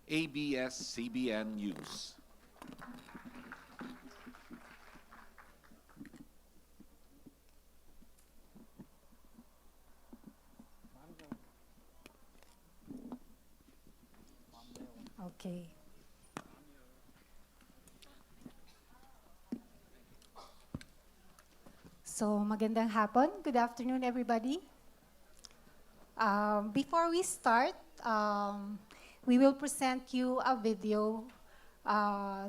ABS-CBN News. Okay. So, magandang hapon. Good afternoon, everybody. Before we start, we will present you a video.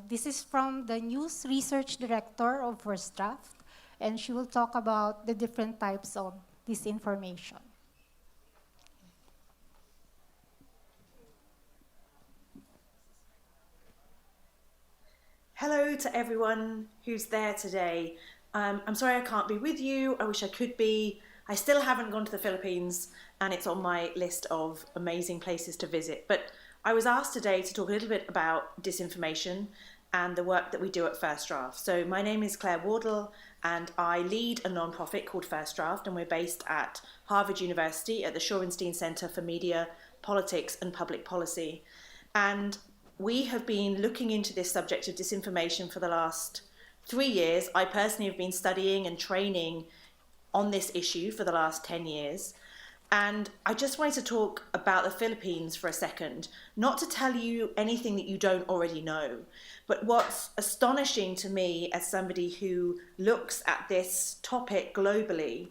This is from the News Research Director of First Draft, and she will talk about the different types of disinformation. Hello to everyone who's there today. I'm sorry I can't be with you. I wish I could be. I still haven't gone to the Philippines, and it's on my list of amazing places to visit. But I was asked today to talk a little bit about disinformation and the work that we do at First Draft. So my name is Claire Wardle, and I lead a non-profit called First Draft, and we're based at Harvard University at the Shorenstein Center for Media, Politics and Public Policy. And we have been looking into this subject of disinformation for the last 3 years. I personally have been studying and training on this issue for the last 10 years. And I just wanted to talk about the Philippines for a second, not to tell you anything that you don't already know, but what's astonishing to me as somebody who looks at this topic globally,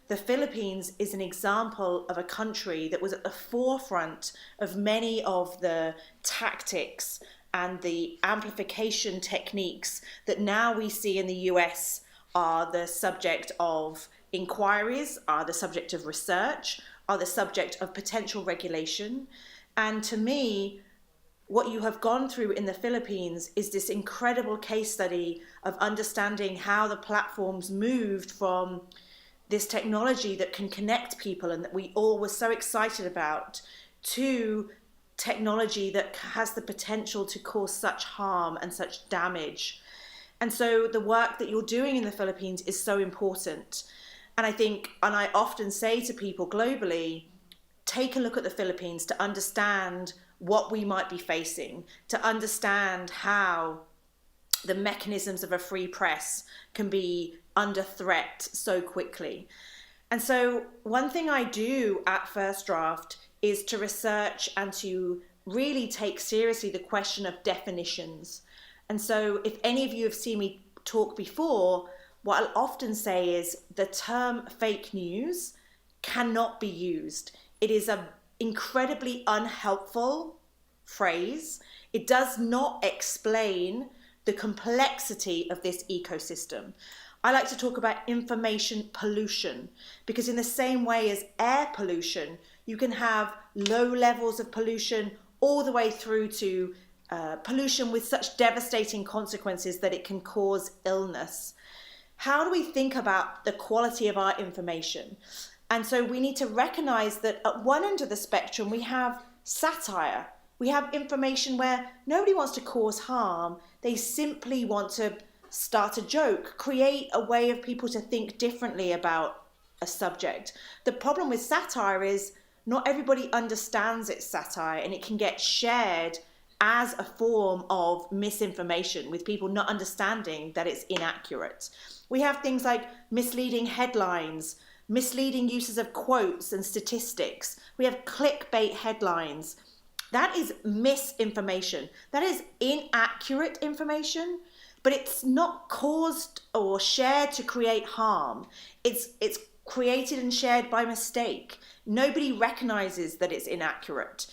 the Philippines is an example of a country that was at the forefront of many of the tactics and the amplification techniques that now we see in the US are the subject of inquiries, are the subject of research, are the subject of potential regulation. And to me, what you have gone through in the Philippines is this incredible case study of understanding how the platforms moved from this technology that can connect people and that we all were so excited about to technology that has the potential to cause such harm and such damage. And so the work that you're doing in the Philippines is so important. And I think, and I often say to people globally, take a look at the Philippines to understand what we might be facing, to understand how the mechanisms of a free press can be under threat so quickly. And so one thing I do at First Draft is to research and to really take seriously the question of definitions. And so if any of you have seen me talk before, what I'll often say is the term fake news cannot be used. It is an incredibly unhelpful phrase. It does not explain the complexity of this ecosystem. I like to talk about information pollution because in the same way as air pollution, you can have low levels of pollution all the way through to pollution with such devastating consequences that it can cause illness. How do we think about the quality of our information? And so we need to recognize that at one end of the spectrum, we have satire. We have information where nobody wants to cause harm. They simply want to start a joke, create a way of people to think differently about a subject. The problem with satire is not everybody understands it's satire, and it can get shared as a form of misinformation with people not understanding that it's inaccurate. We have things like misleading headlines, misleading uses of quotes and statistics. We have clickbait headlines. That is misinformation. That is inaccurate information, but it's not caused or shared to create harm. It's created and shared by mistake. Nobody recognizes that it's inaccurate.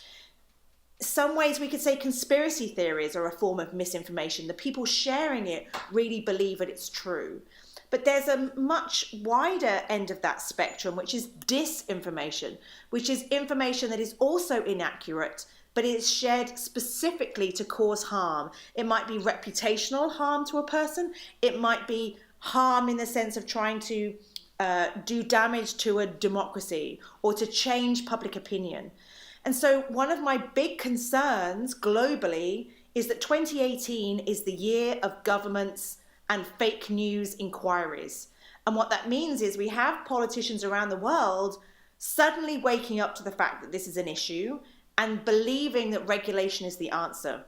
Some ways we could say conspiracy theories are a form of misinformation. The people sharing it really believe that it's true. But there's a much wider end of that spectrum, which is disinformation, which is information that is also inaccurate, but it is shared specifically to cause harm. It might be reputational harm to a person. It might be harm in the sense of trying to do damage to a democracy or to change public opinion. And so one of my big concerns globally is that 2018 is the year of governments and fake news inquiries. And what that means is we have politicians around the world suddenly waking up to the fact that this is an issue and believing that regulation is the answer.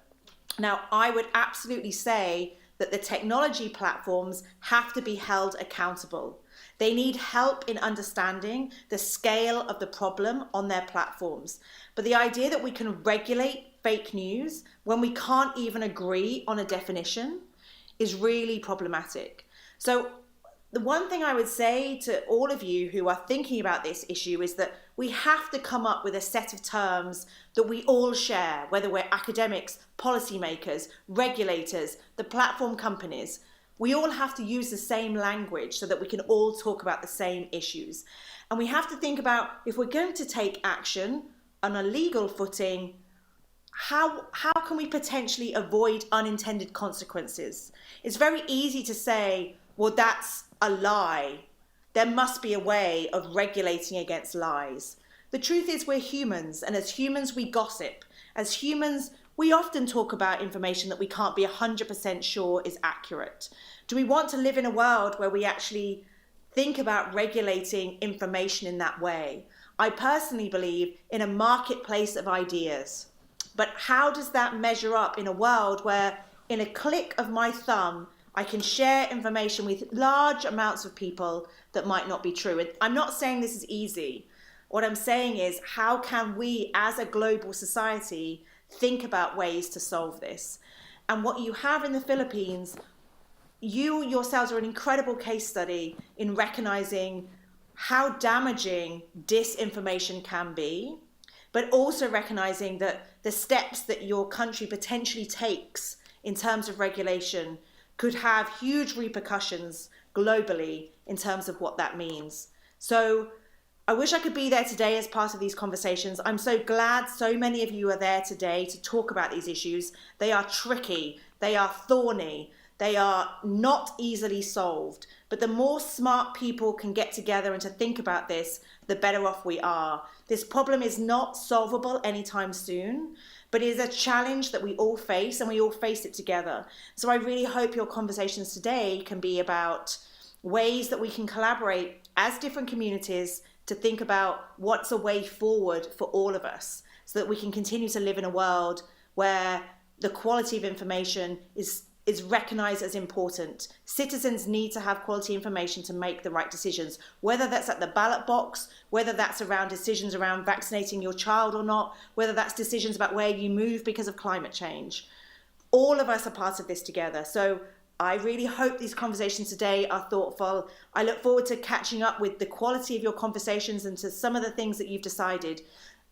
Now, I would absolutely say that the technology platforms have to be held accountable. They need help in understanding the scale of the problem on their platforms. But the idea that we can regulate fake news when we can't even agree on a definition is really problematic. So the one thing I would say to all of you who are thinking about this issue is that we have to come up with a set of terms that we all share, whether we're academics, policymakers, regulators, the platform companies. We all have to use the same language so that we can all talk about the same issues. And we have to think about, if we're going to take action on a legal footing, how can we potentially avoid unintended consequences? It's very easy to say, well, that's a lie. There must be a way of regulating against lies. The truth is, we're humans, and as humans we gossip. As humans, we often talk about information that we can't be 100% sure is accurate. Do we want to live in a world where we actually think about regulating information in that way? I personally believe in a marketplace of ideas. But how does that measure up in a world where, in a click of my thumb, I can share information with large amounts of people that might not be true? And I'm not saying this is easy. What I'm saying is, how can we as a global society think about ways to solve this? And what you have in the Philippines, you yourselves are an incredible case study in recognizing how damaging disinformation can be, but also recognizing that the steps that your country potentially takes in terms of regulation could have huge repercussions globally in terms of what that means. So I wish I could be there today as part of these conversations. I'm so glad so many of you are there today to talk about these issues. They are tricky, they are thorny, they are not easily solved. But the more smart people can get together and to think about this, the better off we are. This problem is not solvable anytime soon, but it is a challenge that we all face, and we all face it together. So I really hope your conversations today can be about ways that we can collaborate as different communities to think about what's a way forward for all of us, so that we can continue to live in a world where the quality of information is recognized as important. Citizens need to have quality information to make the right decisions, whether that's at the ballot box, whether that's around decisions around vaccinating your child or not, whether that's decisions about where you move because of climate change. All of us are part of this together. So I really hope these conversations today are thoughtful. I look forward to catching up with the quality of your conversations and to some of the things that you've decided.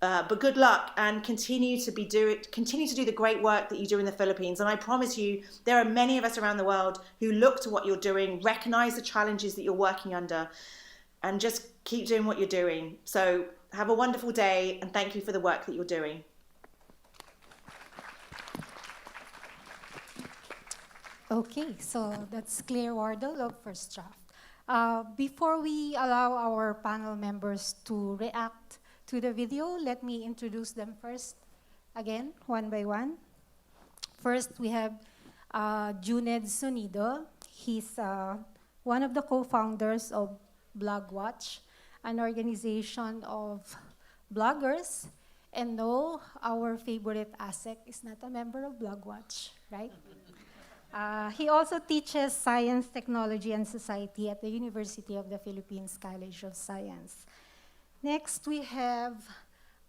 But good luck, and continue to do the great work that you do in the Philippines. And I promise you, there are many of us around the world who look to what you're doing, recognize the challenges that you're working under, and just keep doing what you're doing. So have a wonderful day, and thank you for the work that you're doing. Okay, so that's Claire Wardle of First Draft. Before we allow our panel members to react to the video, let me introduce them first, again, one by one. First, we have Juned Sonido. He's one of the co-founders of BlogWatch, an organization of bloggers. And no, our favorite ASEC is not a member of BlogWatch, right? He also teaches Science, Technology, and Society at the University of the Philippines College of Science. Next, we have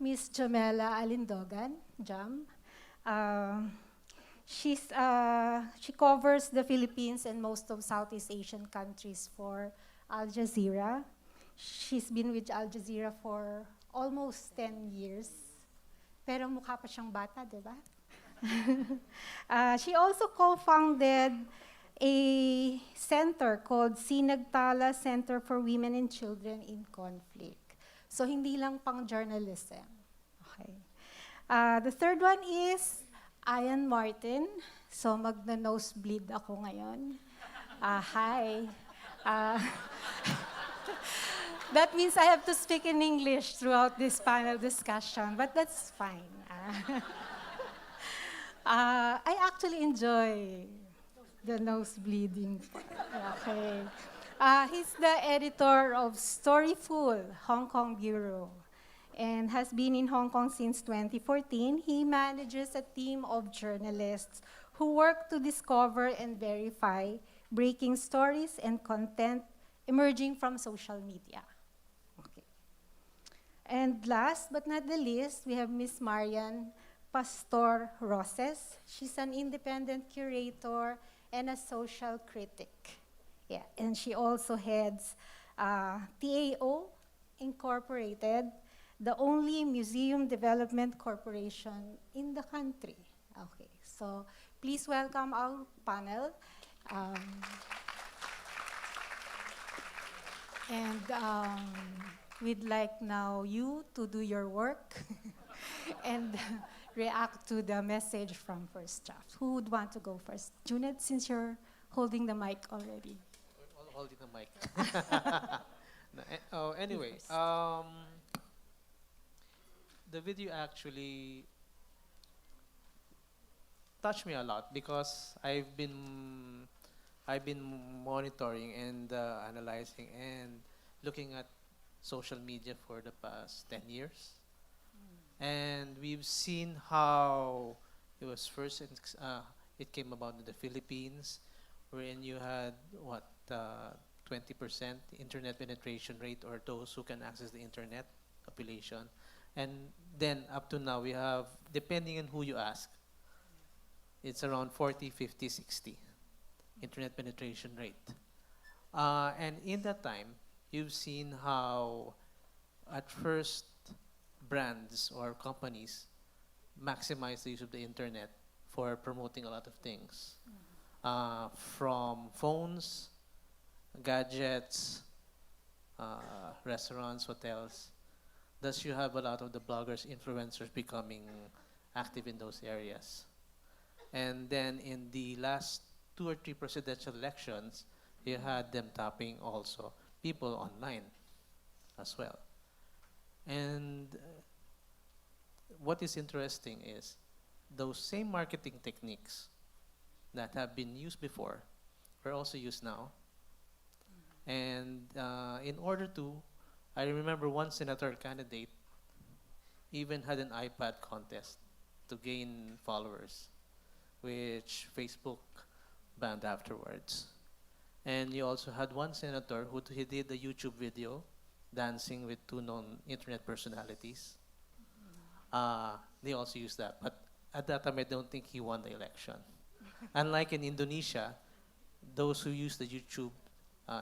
Miss Jamela Alindogan, Jam. She covers the Philippines and most of Southeast Asian countries for Al Jazeera. She's been with Al Jazeera for almost 10 years. Pero mukha pa siyang bata, di ba? She also co-founded a center called Sinagtala Center for Women and Children in Conflict. So hindi lang pang journalism. Okay. The third one is Iain Martin. So magna-nosebleed ako ngayon. Hi. That means I have to speak in English throughout this panel discussion, but that's fine. I actually enjoy the nosebleeding part. Okay. He's the editor of Storyful, Hong Kong Bureau. and has been in Hong Kong since 2014. He manages a team of journalists who work to discover and verify breaking stories and content emerging from social media. Okay. And last but not the least, we have Miss Marian Pastor Roces. She's an independent curator and a social critic. Yeah, and she also heads TAO Incorporated, the only museum development corporation in the country. Okay, so please welcome our panel. Um, and we'd like now you to do your work and react to the message from First Draft. Who would want to go first? Juned, since you're holding the mic already. Holding the mic. No, anyway, first. the video actually touched me a lot because I've been monitoring and analyzing and looking at social media for the past 10 years. And we've seen how it was first, it came about in the Philippines, wherein you had, 20% internet penetration rate, or those who can access the internet population. And then up to now, we have, depending on who you ask, it's around 40, 50, 60 internet penetration rate. And in that time, you've seen how at first brands or companies maximize the use of the internet for promoting a lot of things. From phones, gadgets, restaurants, hotels. Thus, you have a lot of the bloggers, influencers becoming active in those areas. And then in the last 2 or 3 presidential elections, you had them tapping also people online as well. And what is interesting is those same marketing techniques that have been used before are also used now. And in order to, I remember one senator candidate even had an iPad contest to gain followers, which Facebook banned afterwards. And you also had one senator who he did a YouTube video dancing with two known internet personalities. They also used that, but at that time I don't think he won the election. Unlike in Indonesia, those who use the YouTube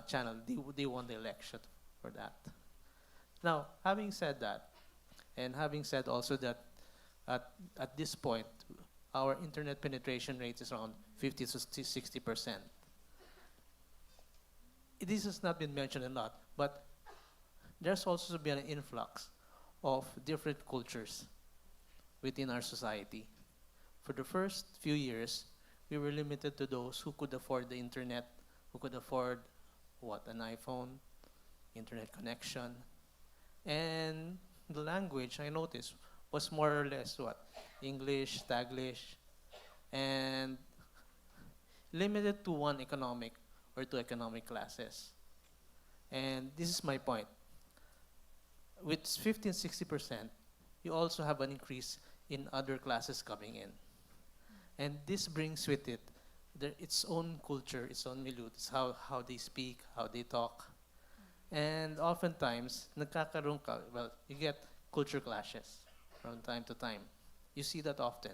channel, they won the election for that. Now, having said that, and having said also that at this point, our internet penetration rate is around 50 to 60%. This has not been mentioned a lot, but there's also been an influx of different cultures within our society. For the first few years, we were limited to those who could afford the internet, who could afford an iPhone, internet connection. And the language, I noticed, was more or less English, Taglish, and limited to one economic or two economic classes. And this is my point. With 50 and 60%, you also have an increase in other classes coming in. And this brings with it its own culture, its own milieu. It's how they speak, how they talk. And oftentimes, you get culture clashes from time to time. You see that often.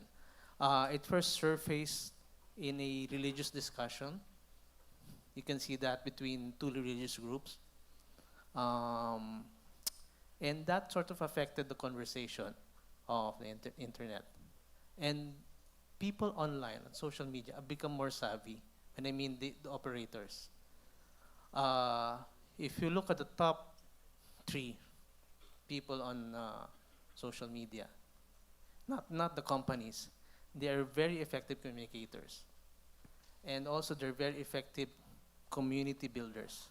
It first surfaced in a religious discussion. You can see that between two religious groups. And that sort of affected the conversation of the internet. And people online, on social media, have become more savvy. And I mean the operators. If you look at the top 3 people on social media, not the companies, they are very effective communicators. And also they're very effective community builders.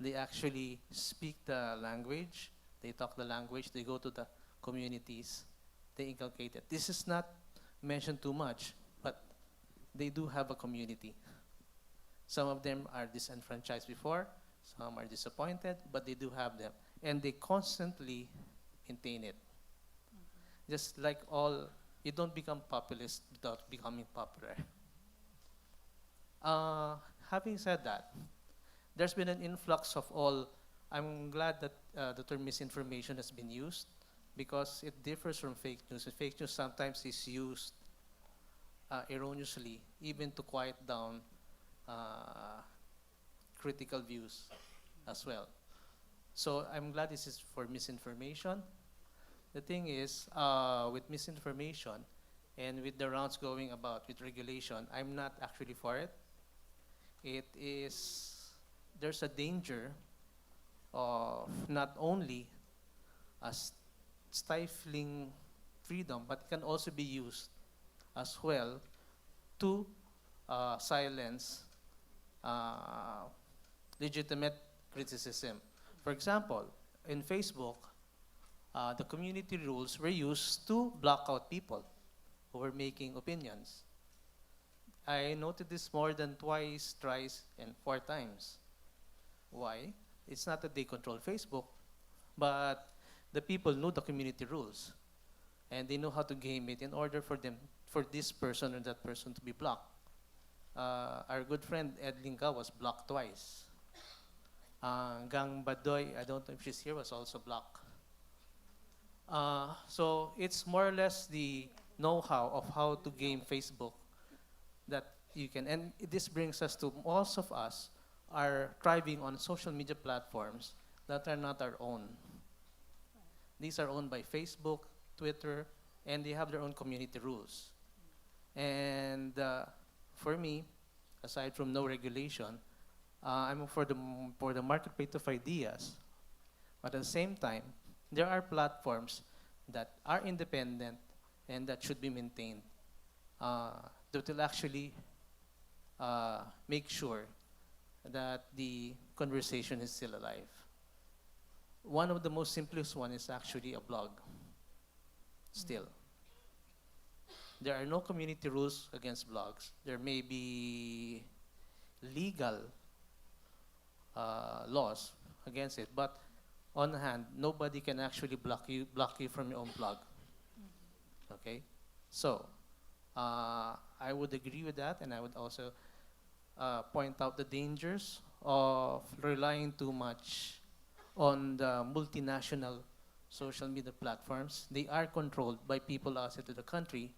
They actually speak the language, they talk the language, they go to the communities, they inculcate it. This is not mentioned too much, but they do have a community. Some of them are disenfranchised before, some are disappointed, but they do have them. And they constantly maintain it. Just like all, you don't become populist without becoming popular. Uh, Having said that, there's been an influx of all. I'm glad that the term misinformation has been used because it differs from fake news. And fake news sometimes is used erroneously, even to quiet down uh, critical views as well. So I'm glad this is for misinformation. The thing is, with misinformation and with the rounds going about with regulation, I'm not actually for it. It is, there's a danger of not only as stifling freedom, but it can also be used as well to silence uh, legitimate criticism. For example, in Facebook, the community rules were used to block out people who were making opinions. I noted this more than twice, thrice, and 4 times. Why? It's not that they control Facebook, but the people know the community rules, and they know how to game it in order for them, for this person or that person to be blocked. Our good friend Ed Linga was blocked twice. Gang Badoy, I don't know if she's here, was also blocked. So it's more or less the know-how of how to game Facebook that you can, and this brings us to most of us are thriving on social media platforms that are not our own. These are owned by Facebook, Twitter, and they have their own community rules. And for me, aside from no regulation, I'm for the marketplace of ideas. But at the same time, there are platforms that are independent and that should be maintained. That will actually make sure that the conversation is still alive. One of the most simplest one is actually a blog. Still, there are no community rules against blogs. There may be legal laws against it, but on the hand, nobody can actually block you from your own blog. Okay, so I would agree with that, and I would also point out the dangers of relying too much on the multinational social media platforms. They are controlled by people outside of the country,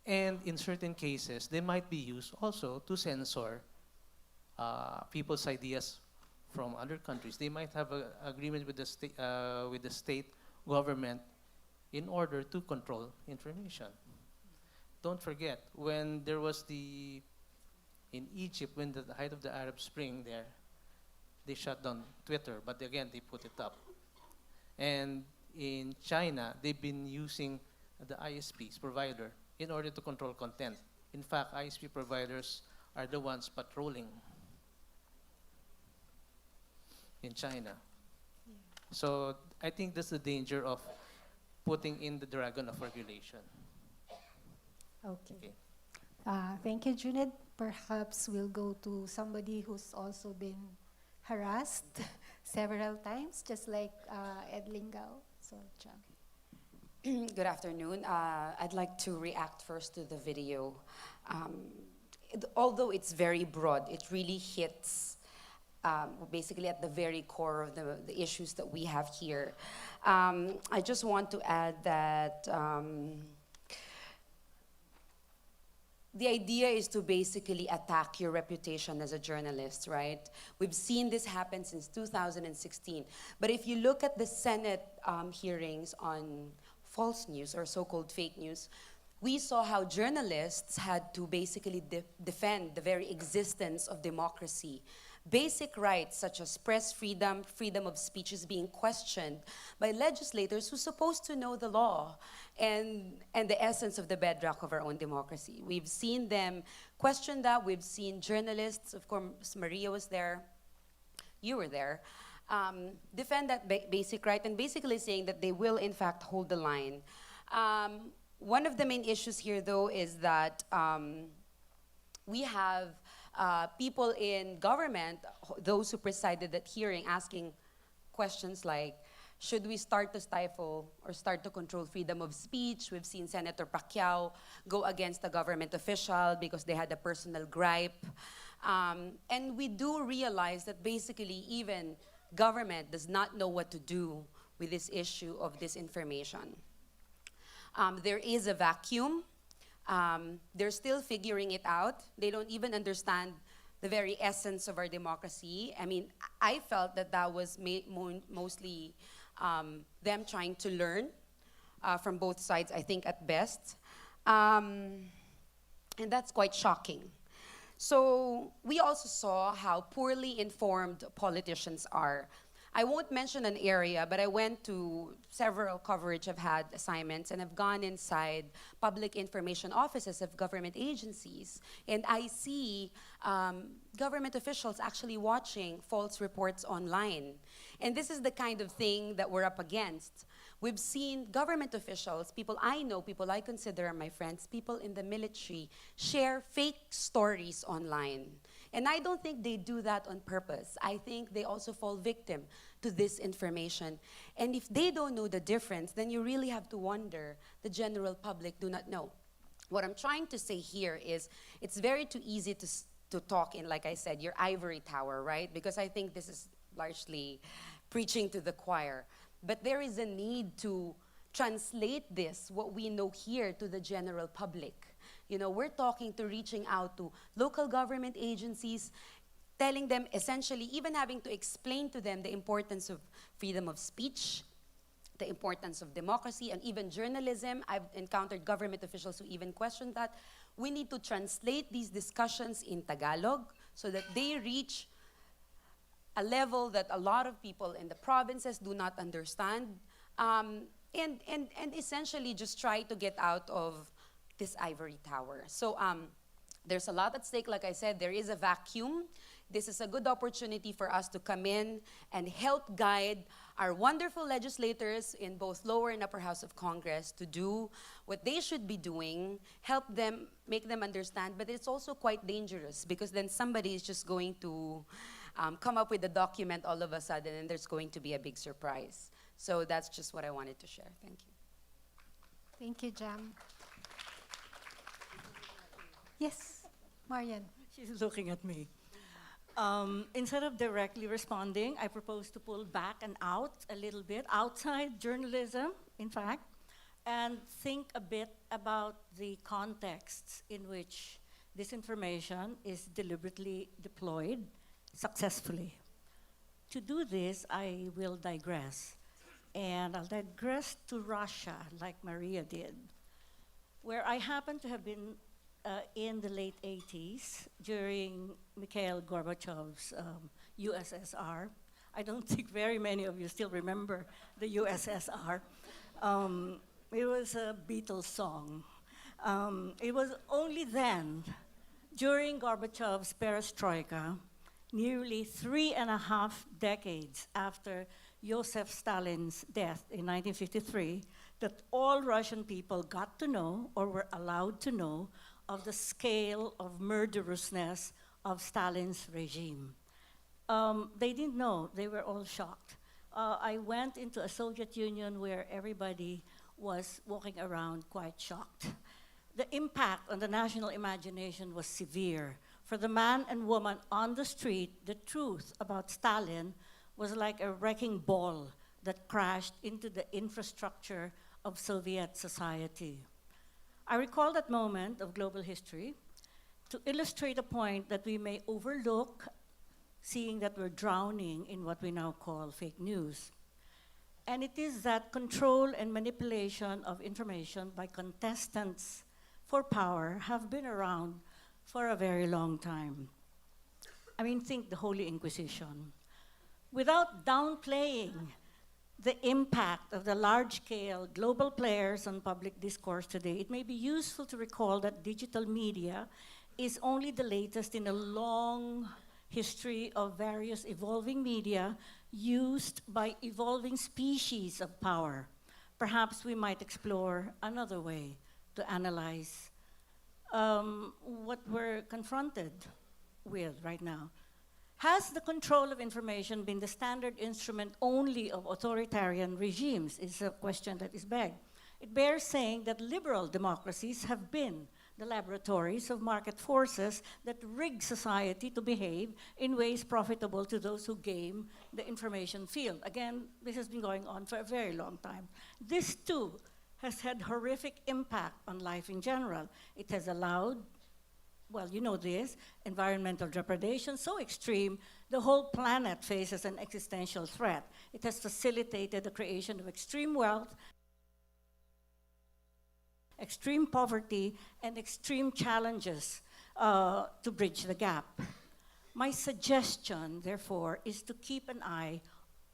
and in certain cases, they might be used also to censor people's ideas from other countries. They might have an agreement with the state government in order to control information. Don't forget, when there was in Egypt, when the height of the Arab Spring there, they shut down Twitter, but again, they put it up. And in China, they've been using the ISPs provider in order to control content. In fact, ISP providers are the ones patrolling in China. So I think that's the danger of putting in the dragon of regulation. Okay. Okay. Thank you, Junid. Perhaps we'll go to somebody who's also been harassed several times, just like Ed Lingao. So, Jam. Good afternoon. I'd like to react first to the video. Although it's very broad, it really hits basically at the very core of the issues that we have here. I just want to add that the idea is to basically attack your reputation as a journalist, right? We've seen this happen since 2016. But if you look at the Senate hearings on false news or so-called fake news, we saw how journalists had to basically defend the very existence of democracy. Basic rights such as press freedom, freedom of speech is being questioned by legislators who are supposed to know the law and the essence of the bedrock of our own democracy. We've seen them question that. We've seen journalists, of course, Maria was there, you were there, defend that basic right and basically saying that they will, in fact, hold the line. One of the main issues here, though, is that we have people in government, those who presided that hearing, asking questions like, should we start to stifle or start to control freedom of speech? We've seen Senator Pacquiao go against a government official because they had a personal gripe. And we do realize that basically even government does not know what to do with this issue of disinformation. There is a vacuum. They're still figuring it out. They don't even understand the very essence of our democracy. I mean, I felt that that was mostly them trying to learn from both sides, I think, at best. And that's quite shocking. So we also saw how poorly informed politicians are. I won't mention an area, but I went to several coverage. I've had assignments, and I've gone inside public information offices of government agencies, and I see government officials actually watching false reports online. And this is the kind of thing that we're up against. We've seen government officials, people I know, people I consider my friends, people in the military, share fake stories online. And I don't think they do that on purpose. I think they also fall victim to this information. And if they don't know the difference, then you really have to wonder the general public do not know. What I'm trying to say here is it's very too easy to talk in, like I said, your ivory tower, right? Because I think this is largely preaching to the choir. But there is a need to translate this, what we know here, to the general public. You know, we're talking to reaching out to local government agencies, telling them essentially, even having to explain to them the importance of freedom of speech, the importance of democracy, and even journalism. I've encountered government officials who even question that. We need to translate these discussions in Tagalog so that they reach a level that a lot of people in the provinces do not understand, and essentially just try to get out of this ivory tower. So there's a lot at stake. Like I said, there is a vacuum. This is a good opportunity for us to come in and help guide our wonderful legislators in both lower and upper house of Congress to do what they should be doing, help them, make them understand. But it's also quite dangerous because then somebody is just going to come up with a document all of a sudden, and there's going to be a big surprise. So that's just what I wanted to share. Thank you. Thank you, Jam. Yes, Marian. She's looking at me. Instead of directly responding, I propose to pull back and out a little bit, outside journalism, in fact, and think a bit about the contexts in which disinformation is deliberately deployed successfully. To do this, I will digress. And I'll digress to Russia, like Maria did, where I happen to have been in the late 80s during Mikhail Gorbachev's USSR. I don't think very many of you still remember the USSR. It was a Beatles song. It was only then, during Gorbachev's perestroika, nearly 3.5 decades after Joseph Stalin's death in 1953, that all Russian people got to know, or were allowed to know, of the scale of murderousness of Stalin's regime. They didn't know, they were all shocked. I went into a Soviet Union where everybody was walking around quite shocked. The impact on the national imagination was severe. For the man and woman on the street, the truth about Stalin was like a wrecking ball that crashed into the infrastructure of Soviet society. I recall that moment of global history to illustrate a point that we may overlook, seeing that we're drowning in what we now call fake news. And it is that control and manipulation of information by contestants for power have been around for a very long time. I mean, think the Holy Inquisition. Without downplaying the impact of the large-scale global players on public discourse today, it may be useful to recall that digital media is only the latest in a long history of various evolving media used by evolving species of power. Perhaps we might explore another way to analyze what we're confronted with right now. Has the control of information been the standard instrument only of authoritarian regimes, is a question that is begged. It bears saying that liberal democracies have been the laboratories of market forces that rig society to behave in ways profitable to those who game the information field. Again, this has been going on for a very long time. This too has had horrific impact on life in general. It has allowed, well, you know this, environmental degradation so extreme, the whole planet faces an existential threat. It has facilitated the creation of extreme wealth, extreme poverty, and extreme challenges to bridge the gap. My suggestion, therefore, is to keep an eye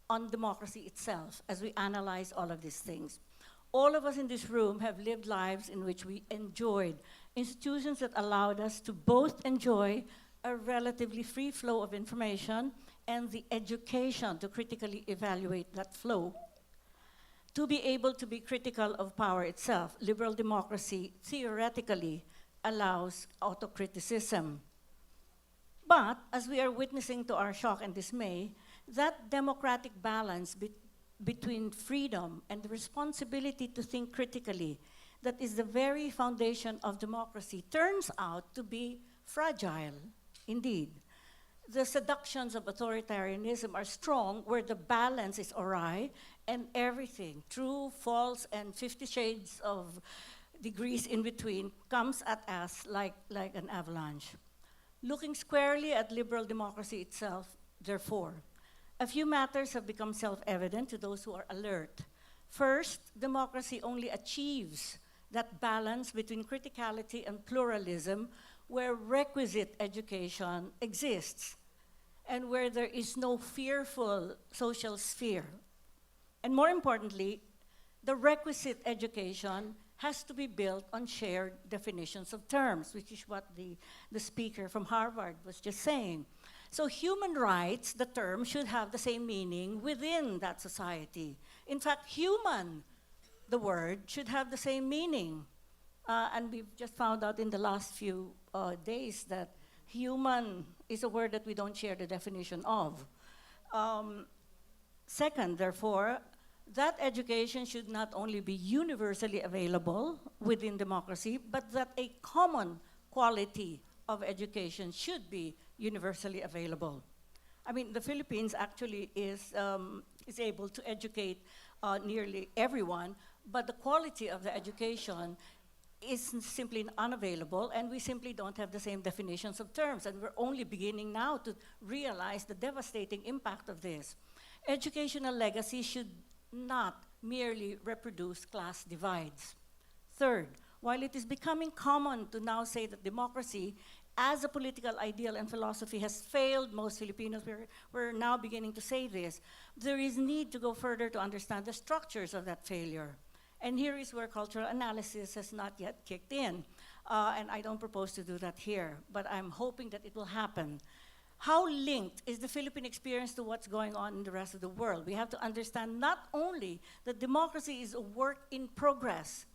on democracy itself as we analyze all of these things. All of us in this room have lived lives in which we enjoyed institutions that allowed us to both enjoy a relatively free flow of information and the education to critically evaluate that flow. To be able to be critical of power itself, liberal democracy theoretically allows autocriticism. But, as we are witnessing to our shock and dismay, that democratic balance between freedom and the responsibility to think critically, that is the very foundation of democracy, turns out to be fragile indeed. The seductions of authoritarianism are strong where the balance is awry and everything, true, false, and 50 shades of degrees in between, comes at us like an avalanche. Looking squarely at liberal democracy itself, therefore, a few matters have become self-evident to those who are alert. First, democracy only achieves that balance between criticality and pluralism where requisite education exists and where there is no fearful social sphere. And more importantly, the requisite education has to be built on shared definitions of terms, which is what the speaker from Harvard was just saying. So human rights, the term, should have the same meaning within that society. In fact, human, the word, should have the same meaning. And we've just found out in the last few days that human is a word that we don't share the definition of. Second, therefore, that education should not only be universally available within democracy, but that a common quality of education should be universally available. I mean, the Philippines actually is able to educate nearly everyone, but the quality of the education is simply unavailable, and we simply don't have the same definitions of terms, and we're only beginning now to realize the devastating impact of this. Educational legacy should not merely reproduce class divides. Third, while it is becoming common to now say that democracy as a political ideal and philosophy has failed most Filipinos, we're now beginning to say this, there is need to go further to understand the structures of that failure. And here is where cultural analysis has not yet kicked in. And I don't propose to do that here, but I'm hoping that it will happen. How linked is the Philippine experience to what's going on in the rest of the world? We have to understand not only that democracy is a work in progress,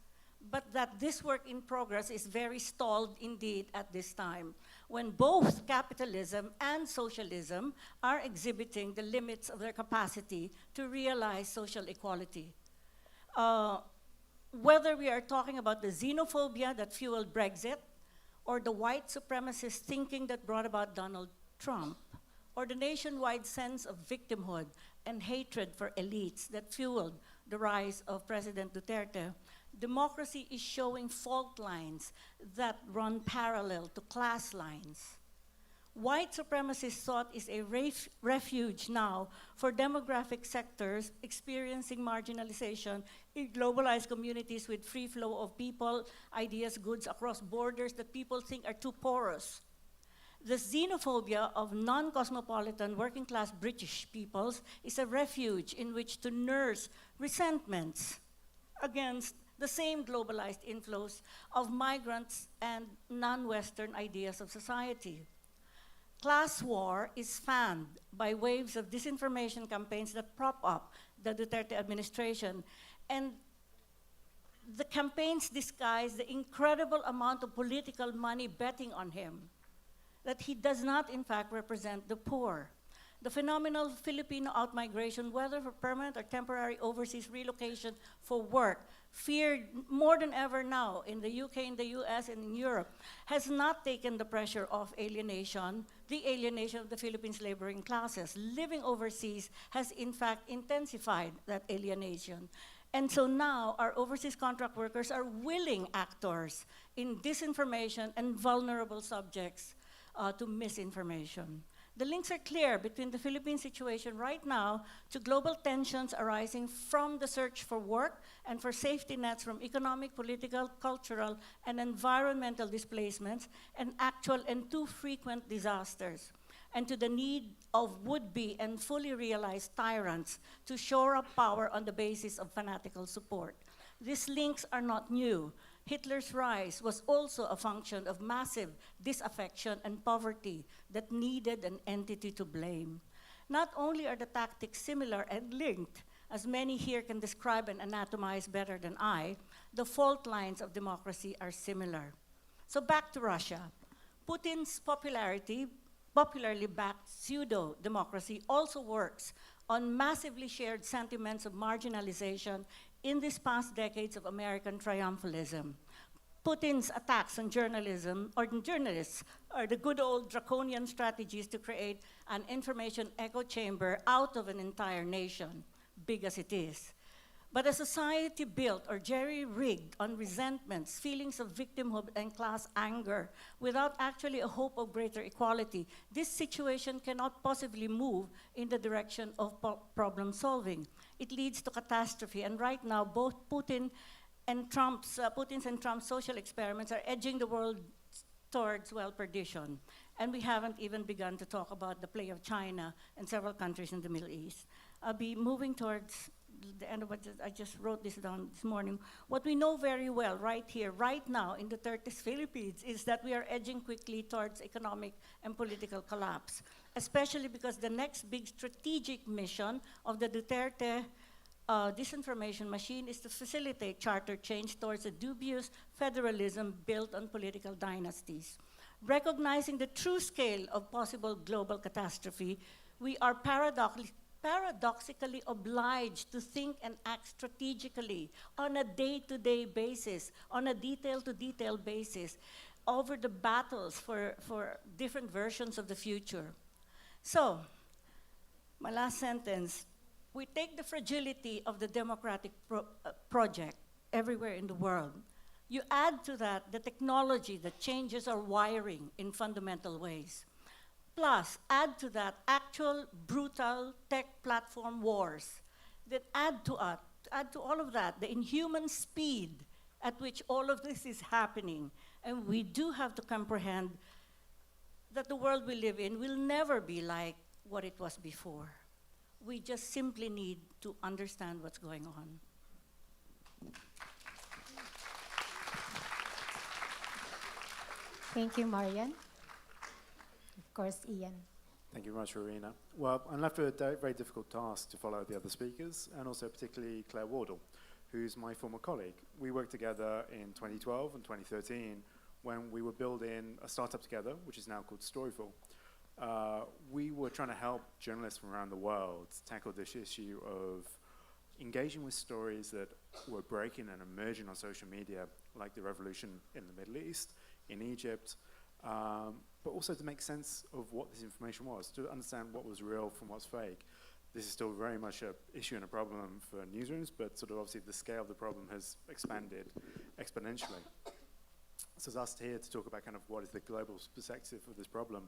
but that this work in progress is very stalled indeed at this time, when both capitalism and socialism are exhibiting the limits of their capacity to realize social equality. Whether we are talking about the xenophobia that fueled Brexit, or the white supremacist thinking that brought about Donald Trump, or the nationwide sense of victimhood and hatred for elites that fueled the rise of President Duterte, democracy is showing fault lines that run parallel to class lines. White supremacist thought is a refuge now for demographic sectors experiencing marginalization in globalized communities with free flow of people, ideas, goods across borders that people think are too porous. The xenophobia of non-cosmopolitan working-class British peoples is a refuge in which to nurse resentments against the same globalized inflows of migrants and non-Western ideas of society. Class war is fanned by waves of disinformation campaigns that prop up the Duterte administration, and the campaigns disguise the incredible amount of political money betting on him. that he does not, in fact, represent the poor. The phenomenal Filipino outmigration, whether for permanent or temporary overseas relocation for work, feared more than ever now in the UK, in the US, and in Europe, has not taken the pressure off alienation, the alienation of the Philippines laboring classes. Living overseas has, in fact, intensified that alienation. And so now our overseas contract workers are willing actors in disinformation and vulnerable subjects to misinformation. The links are clear between the Philippine situation right now to global tensions arising from the search for work and for safety nets from economic, political, cultural, and environmental displacements and actual and too frequent disasters, and to the need of would-be and fully realized tyrants to shore up power on the basis of fanatical support. These links are not new. Hitler's rise was also a function of massive disaffection and poverty that needed an entity to blame. Not only are the tactics similar and linked, as many here can describe and anatomize better than I, the fault lines of democracy are similar. So back to Russia. Putin's popularly backed pseudo-democracy also works on massively shared sentiments of marginalization in these past decades of American triumphalism. Putin's attacks on journalism or journalists are the good old draconian strategies to create an information echo chamber out of an entire nation, big as it is. But a society built or jerry-rigged on resentments, feelings of victimhood and class anger, without actually a hope of greater equality, this situation cannot possibly move in the direction of problem solving. It leads to catastrophe, and right now both Putin's and Trump's social experiments are edging the world towards, well, perdition. And we haven't even begun to talk about the play of China and several countries in the Middle East. I'll be moving towards the end of what I just wrote this down this morning. What we know very well right here, right now in the 30s Philippines, is that we are edging quickly towards economic and political collapse, especially because the next big strategic mission of the Duterte disinformation machine is to facilitate charter change towards a dubious federalism built on political dynasties. Recognizing the true scale of possible global catastrophe, we are paradoxically obliged to think and act strategically on a day-to-day basis, on a detail-to-detail basis, over the battles for different versions of the future. So, my last sentence, we take the fragility of the democratic project everywhere in the world. You add to that the technology that changes our wiring in fundamental ways. Plus, add to that actual brutal tech platform wars that add to all of that the inhuman speed at which all of this is happening. And we do have to comprehend that the world we live in will never be like what it was before. We just simply need to understand what's going on. Thank you, Marian. Of course, Iain. Thank you very much, Rowena. Well, I'm left with a very difficult task to follow the other speakers, and also particularly Claire Wardle, who's my former colleague. We worked together in 2012 and 2013 when we were building a startup together, which is now called Storyful. We were trying to help journalists from around the world tackle this issue of engaging with stories that were breaking and emerging on social media, like the revolution in the Middle East, in Egypt, but also to make sense of what this information was, to understand what was real from what's fake. This is still very much an issue and a problem for newsrooms, but sort of obviously the scale of the problem has expanded exponentially. So it's asked here to talk about kind of what is the global perspective of this problem.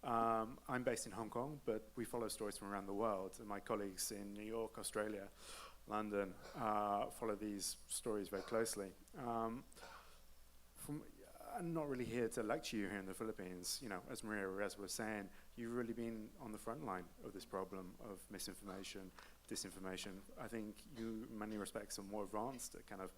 I'm based in Hong Kong, but we follow stories from around the world, and my colleagues in New York, Australia, London follow these stories very closely. I'm not really here to lecture you here in the Philippines. You know, as Maria Reyes was saying, you've really been on the front line of this problem of misinformation, disinformation. I think you, in many respects, are more advanced at kind of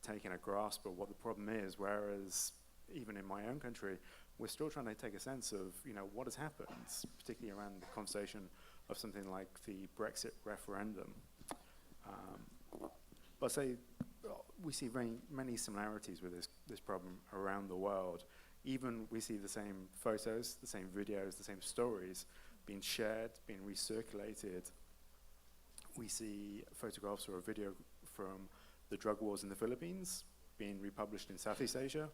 taking a grasp of what the problem is, whereas even in my own country, we're still trying to take a sense of, you know, what has happened, particularly around the conversation of something like the Brexit referendum. But say we see very many similarities with this problem around the world. Even we see the same photos, the same videos, the same stories being shared, being recirculated. We see photographs or a video from the drug wars in the Philippines being republished in Southeast Asia,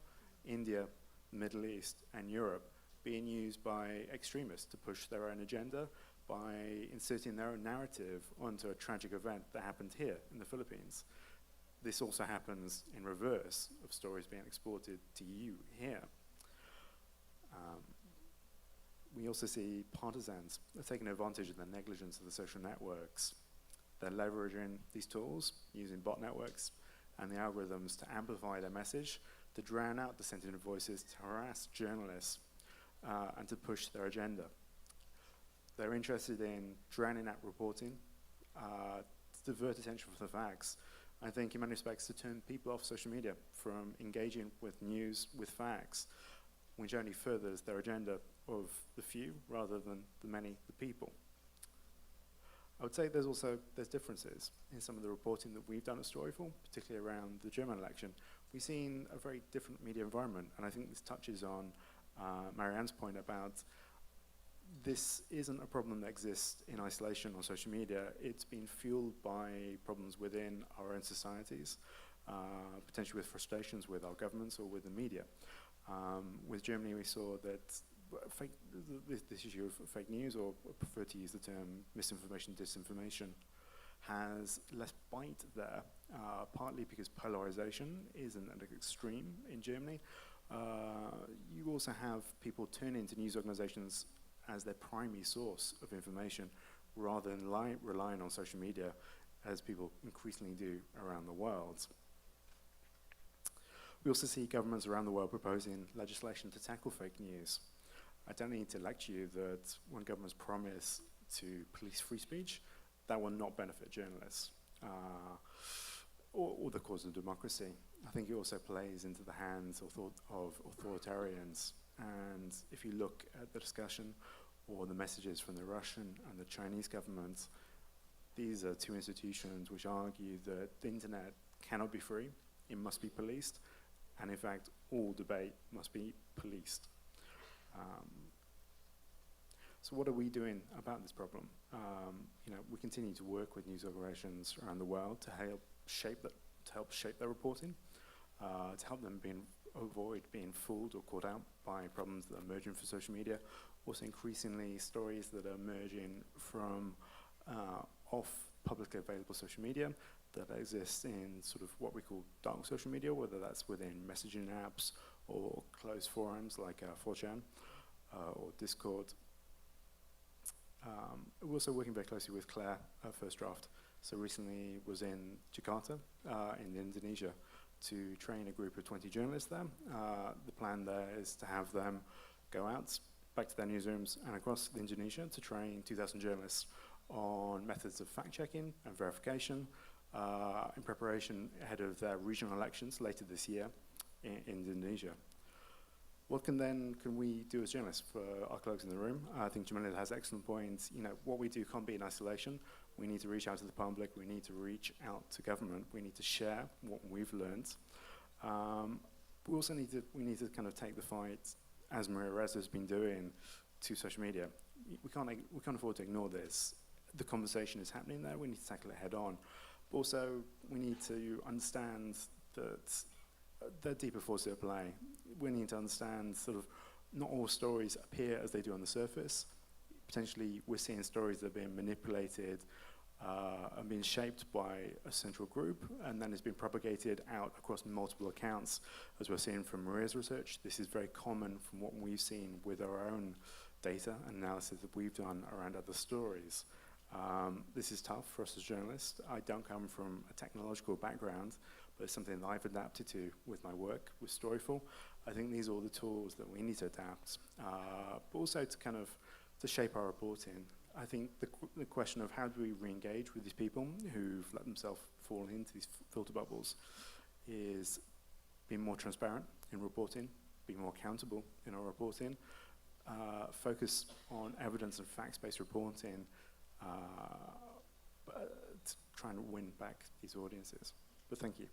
India, the Middle East, and Europe, being used by extremists to push their own agenda by inserting their own narrative onto a tragic event that happened here in the Philippines. This also happens in reverse of stories being exported to you here. We also see partisans taking advantage of the negligence of the social networks. They're leveraging these tools using bot networks and the algorithms to amplify their message, to drown out dissenting voices, to harass journalists, and to push their agenda. They're interested in drowning out reporting, to divert attention from the facts. I think in many respects to turn people off social media from engaging with news, with facts, which only furthers their agenda of the few rather than the many, the people. I would say there's differences in some of the reporting that we've done at Storyful, particularly around the German election. We've seen a very different media environment, and I think this touches on Marianne's point about this isn't a problem that exists in isolation on social media. It's been fueled by problems within our own societies, potentially with frustrations with our governments or with the media. With Germany, we saw that this issue of fake news, or I prefer to use the term misinformation, disinformation, has less bite there, partly because polarization isn't at an extreme in Germany. You also have people turning to news organizations as their primary source of information rather than relying on social media, as people increasingly do around the world. We also see governments around the world proposing legislation to tackle fake news. I don't need to lecture you that when governments promise to police free speech, that will not benefit journalists or the cause of democracy. I think it also plays into the hands of authoritarians. And if you look at the discussion or the messages from the Russian and the Chinese governments, these are two institutions which argue that the internet cannot be free, it must be policed, and in fact, all debate must be policed. So what are we doing about this problem? We continue to work with news organizations around the world to help shape their reporting, to help them avoid being fooled or caught out by problems that are emerging from social media. Also, increasingly, stories that are emerging from off publicly available social media that exist in sort of what we call dark social media, whether that's within messaging apps or closed forums like 4chan or Discord. We're also working very closely with Claire at First Draft. So recently was in Jakarta in Indonesia to train a group of 20 journalists there. The plan there is to have them go out back to their newsrooms and across Indonesia to train 2,000 journalists on methods of fact-checking and verification in preparation ahead of their regional elections later this year in Indonesia. What can we do as journalists for our colleagues in the room? I think Jamela has excellent points. What we do can't be in isolation. We need to reach out to the public. We need to reach out to government. We need to share what we've learned. We also need to kind of take the fight, as Maria Reza has been doing, to social media. We can't afford to ignore this. The conversation is happening there. We need to tackle it head on. But also, we need to understand that there are deeper forces at play. We need to understand sort of not all stories appear as they do on the surface. Potentially, we're seeing stories that are being manipulated and being shaped by a central group, and then it's been propagated out across multiple accounts. As we're seeing from Maria's research, this is very common from what we've seen with our own data and analysis that we've done around other stories. This is tough for us as journalists. I don't come from a technological background, but it's something that I've adapted to with my work with Storyful. I think these are all the tools that we need to adapt, but also to shape our reporting. I think the question of how do we re-engage with these people who've let themselves fall into these filter bubbles is being more transparent in reporting, being more accountable in our reporting, focus on evidence and facts-based reporting, trying to win back these audiences. But thank you.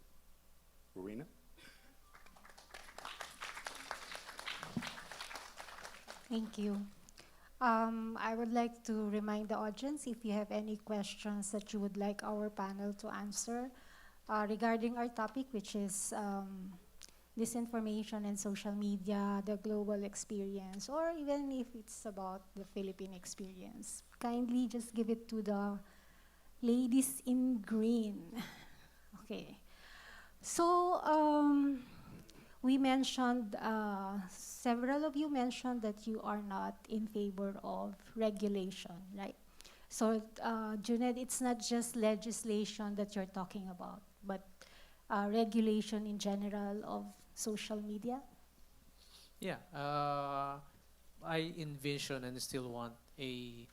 Rowena? Thank you. I would like to remind the audience if you have any questions that you would like our panel to answer regarding our topic, which is disinformation and social media, the global experience, or even if it's about the Philippine experience. Kindly just give it to the ladies in green. Okay. So, we mentioned, several of you mentioned that you are not in favor of regulation, right? So, Junaid, it's not just legislation that you're talking about, but regulation in general of social media? Yeah, I envision and still want a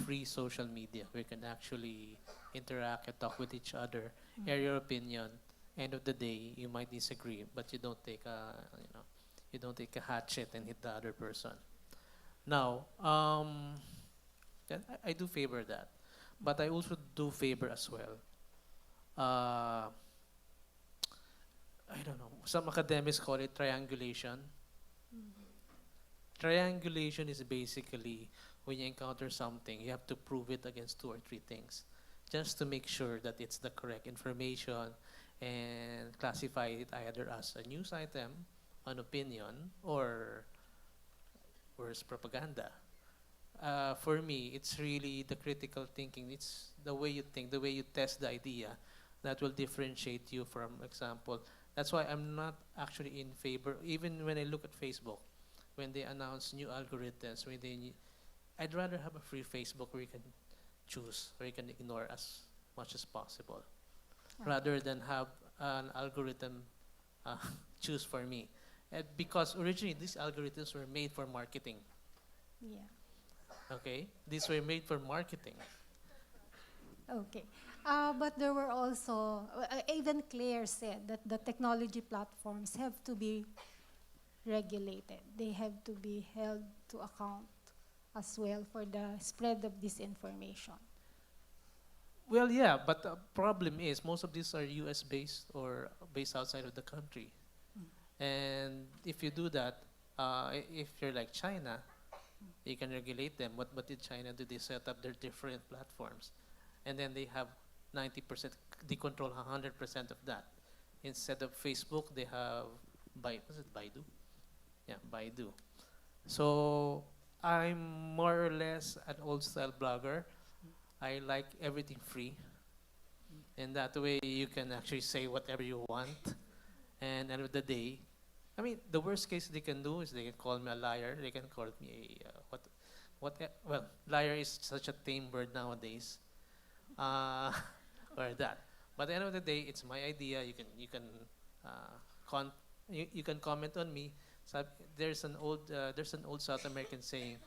free social media where you can actually interact and talk with each other, air your opinion. End of the day, you might disagree, but you don't take a hatchet and hit the other person. Now, I do favor that, but I also do favor as well. Uh, I don't know. Some academics call it triangulation. Triangulation is basically when you encounter something, you have to prove it against two or three things just to make sure that it's the correct information and classify it either as a news item, an opinion, or worse, propaganda. For me, it's really the critical thinking. It's the way you think, the way you test the idea that will differentiate you from example. That's why I'm not actually in favor, even when I look at Facebook, when they announce new algorithms, I'd rather have a free Facebook where you can choose, or you can ignore as much as possible, rather than have an algorithm uh, choose for me. Because originally these algorithms were made for marketing. Yeah. Okay, these were made for marketing. Okay. But there were also, even Claire said that the technology platforms have to be regulated. They have to be held to account as well for the spread of disinformation. Well, yeah, but the problem is most of these are U.S. based or based outside of the country. And if you do that, if you're like China, you can regulate them. What did China do? They set up their different platforms, and then they have 90%. They control 100% of that. Instead of Facebook, they have was it Baidu? Yeah, Baidu. So I'm more or less an old style blogger. I like everything free, and that way you can actually say whatever you want. And end of the day, I mean, the worst case they can do is they can call me a liar. They can call me a well, liar is such a tame word nowadays, uh, or that. But at the end of the day, it's my idea. Uh, con- you can comment on me. So there's an old South American saying.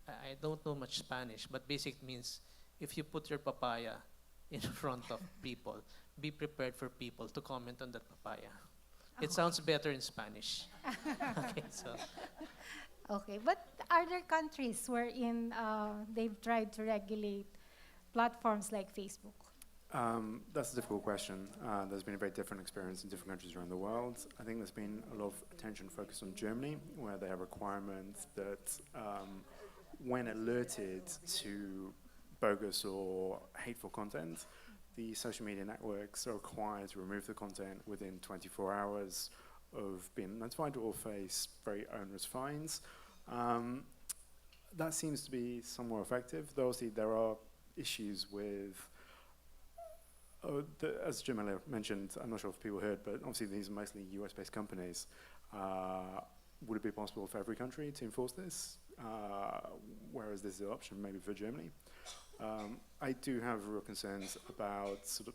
I don't know much Spanish, but basic means if you put your papaya in front of people, be prepared for people to comment on that papaya. It sounds better in Spanish. Okay, so Okay, but are there countries wherein they've tried to regulate platforms like Facebook? That's a difficult question. There's been a very different experience in different countries around the world. I think there's been a lot of attention focused on Germany, where they have requirements that when alerted to bogus or hateful content, the social media networks are required to remove the content within 24 hours of being notified or face very onerous fines. That seems to be somewhat effective, though obviously there are issues with, as Jamela mentioned, I'm not sure if people heard, but obviously these are mostly US-based companies. Would it be possible for every country to enforce this? Whereas there's the option maybe for Germany. I do have real concerns about sort of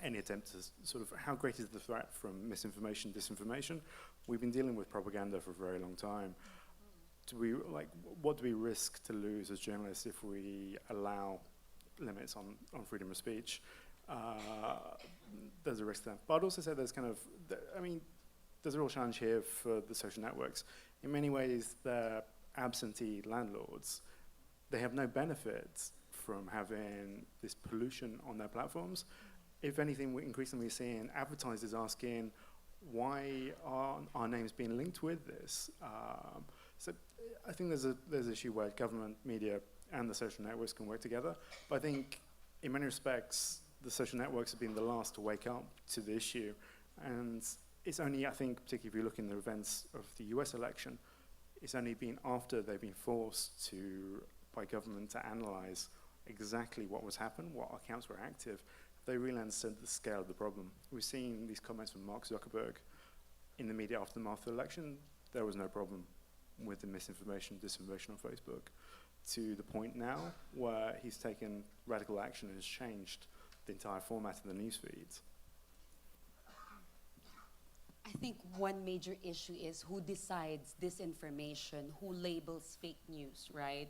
any attempt to sort of how great is the threat from misinformation, disinformation. We've been dealing with propaganda for a very long time. What do we risk to lose as journalists if we allow limits on freedom of speech? There's a risk there. But I'd also say there's there's a real challenge here for the social networks. In many ways, they're absentee landlords. They have no benefit from having this pollution on their platforms. If anything, we're increasingly seeing advertisers asking, why are our names being linked with this? So I think there's an issue where government, media, and the social networks can work together. But I think in many respects, the social networks have been the last to wake up to the issue. And it's only, I think, particularly if you look in the events of the US election, it's only been after they've been forced to, by government, to analyze exactly what was happening, what accounts were active, they really understood the scale of the problem. We've seen these comments from Mark Zuckerberg in the media after the election. There was no problem with the misinformation, disinformation on Facebook, to the point now where he's taken radical action and has changed the entire format of the news feeds. I think one major issue is who decides disinformation, who labels fake news, right?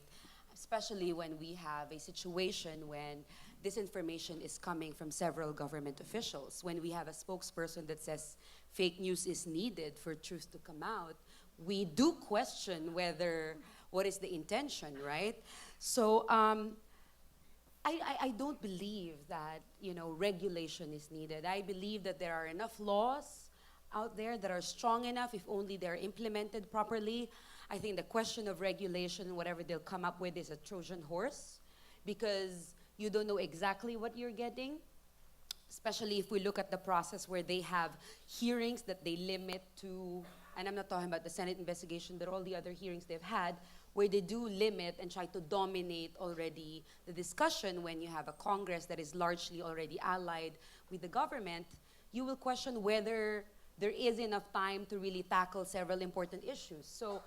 Especially when we have a situation when disinformation is coming from several government officials. When we have a spokesperson that says fake news is needed for truth to come out, we do question whether, what is the intention, right? So I don't believe that, regulation is needed. I believe that there are enough laws out there that are strong enough if only they're implemented properly. I think the question of regulation, whatever they'll come up with, is a Trojan horse because you don't know exactly what you're getting, especially if we look at the process where they have hearings that they limit to, and I'm not talking about the Senate investigation, but all the other hearings they've had, where they do limit and try to dominate already the discussion. When you have a Congress that is largely already allied with the government, you will question whether there is enough time to really tackle several important issues. So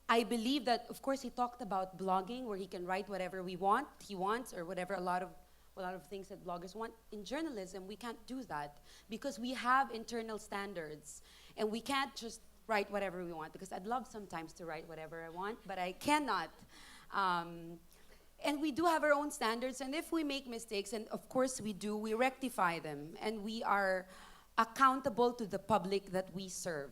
I believe that, of course, he talked about blogging, where he can write whatever he wants, or whatever a lot of things that bloggers want. In journalism, we can't do that because we have internal standards, and we can't just write whatever we want, because I'd love sometimes to write whatever I want, but I cannot. And we do have our own standards, and if we make mistakes, and of course we do, we rectify them, and we are accountable to the public that we serve.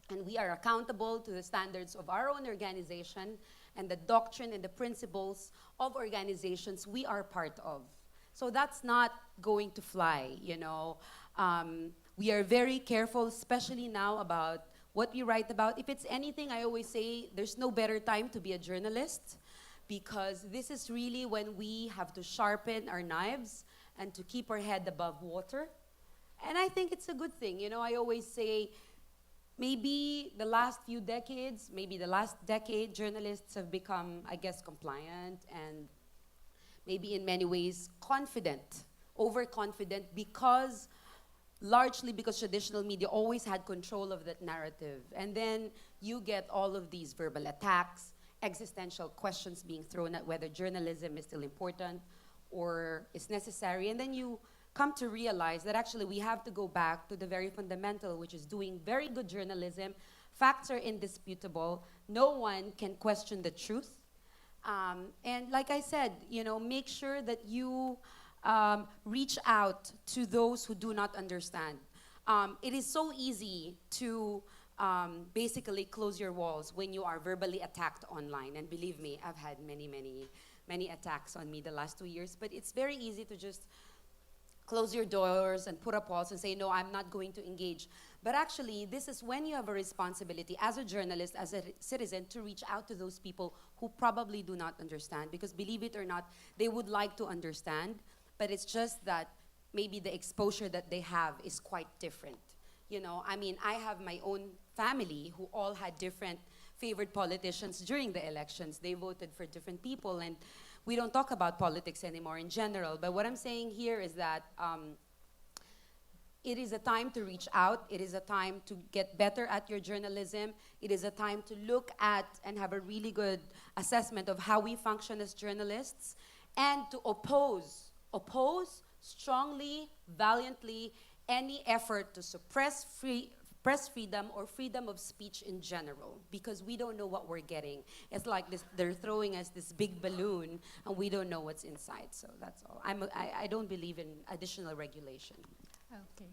And we are accountable to the standards of our own organization and the doctrine and the principles of organizations we are part of. So that's not going to fly, We are very careful, especially now, about what we write about. If it's anything, I always say there's no better time to be a journalist, because this is really when we have to sharpen our knives and to keep our head above water. And I think it's a good thing. I always say, maybe the last few decades, maybe the last decade, journalists have become, I guess, compliant and maybe in many ways confident, overconfident, largely because traditional media always had control of that narrative. And then you get all of these verbal attacks, existential questions being thrown at whether journalism is still important or is necessary. And then you come to realize that actually we have to go back to the very fundamental, which is doing very good journalism. Facts are indisputable. No one can question the truth. And like I said, make sure that you reach out to those who do not understand. It is so easy to basically close your walls when you are verbally attacked online. And believe me, I've had many attacks on me the last 2 years. But it's very easy to just close your doors and put up walls and say, no, I'm not going to engage. But actually, this is when you have a responsibility as a journalist, as a citizen, to reach out to those people who probably do not understand. Because believe it or not, they would like to understand, but it's just that maybe the exposure that they have is quite different. I have my own family who all had different favored politicians during the elections. They voted for different people, and we don't talk about politics anymore in general. But what I'm saying here is that it is a time to reach out. It is a time to get better at your journalism. It is a time to look at and have a really good assessment of how we function as journalists, and to oppose strongly, valiantly, any effort to suppress press freedom or freedom of speech in general, because we don't know what we're getting. It's like this, they're throwing us this big balloon and we don't know what's inside. So that's all. I don't believe in additional regulation. Okay.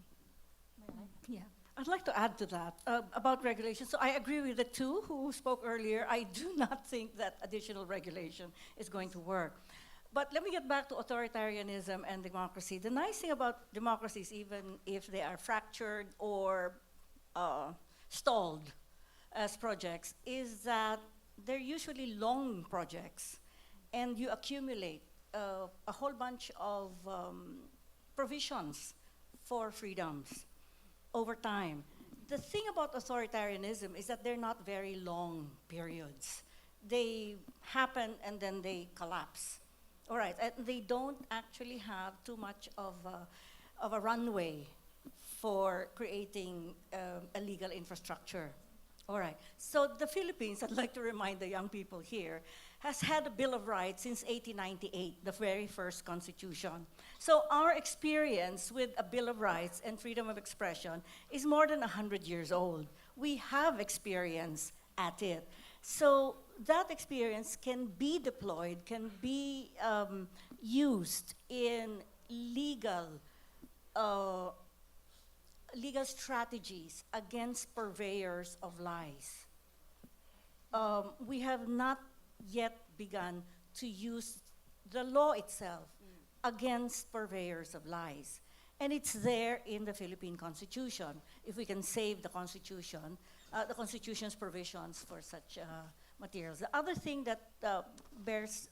Yeah. I'd like to add to that about regulation. So I agree with the two who spoke earlier. I do not think that additional regulation is going to work. But let me get back to authoritarianism and democracy. The nice thing about democracies, even if they are fractured or stalled, as projects is that they're usually long projects, and you accumulate a whole bunch of provisions for freedoms over time. The thing about authoritarianism is that they're not very long periods. They happen and then they collapse. All right, and they don't actually have too much of a runway for creating a legal infrastructure. All right, so the Philippines, I'd like to remind the young people here, has had a Bill of Rights since 1898, the very first constitution. So our experience with a Bill of Rights and freedom of expression is more than 100 years old. We have experience at it. So that experience can be deployed, can be used in legal strategies against purveyors of lies. We have not yet begun to use the law itself against purveyors of lies. And it's there in the Philippine Constitution. If we can save the Constitution's provisions for such materials. The other thing that bears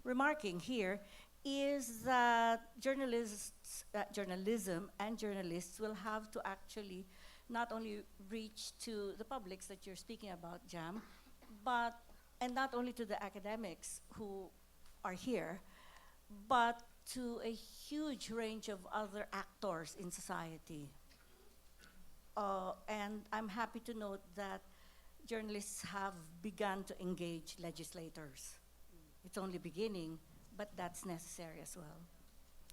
remarking here is that journalism and journalists will have to actually not only reach to the publics that you're speaking about, Jam, and not only to the academics who are here, but to a huge range of other actors in society. And I'm happy to note that journalists have begun to engage legislators. It's only beginning, but that's necessary as well.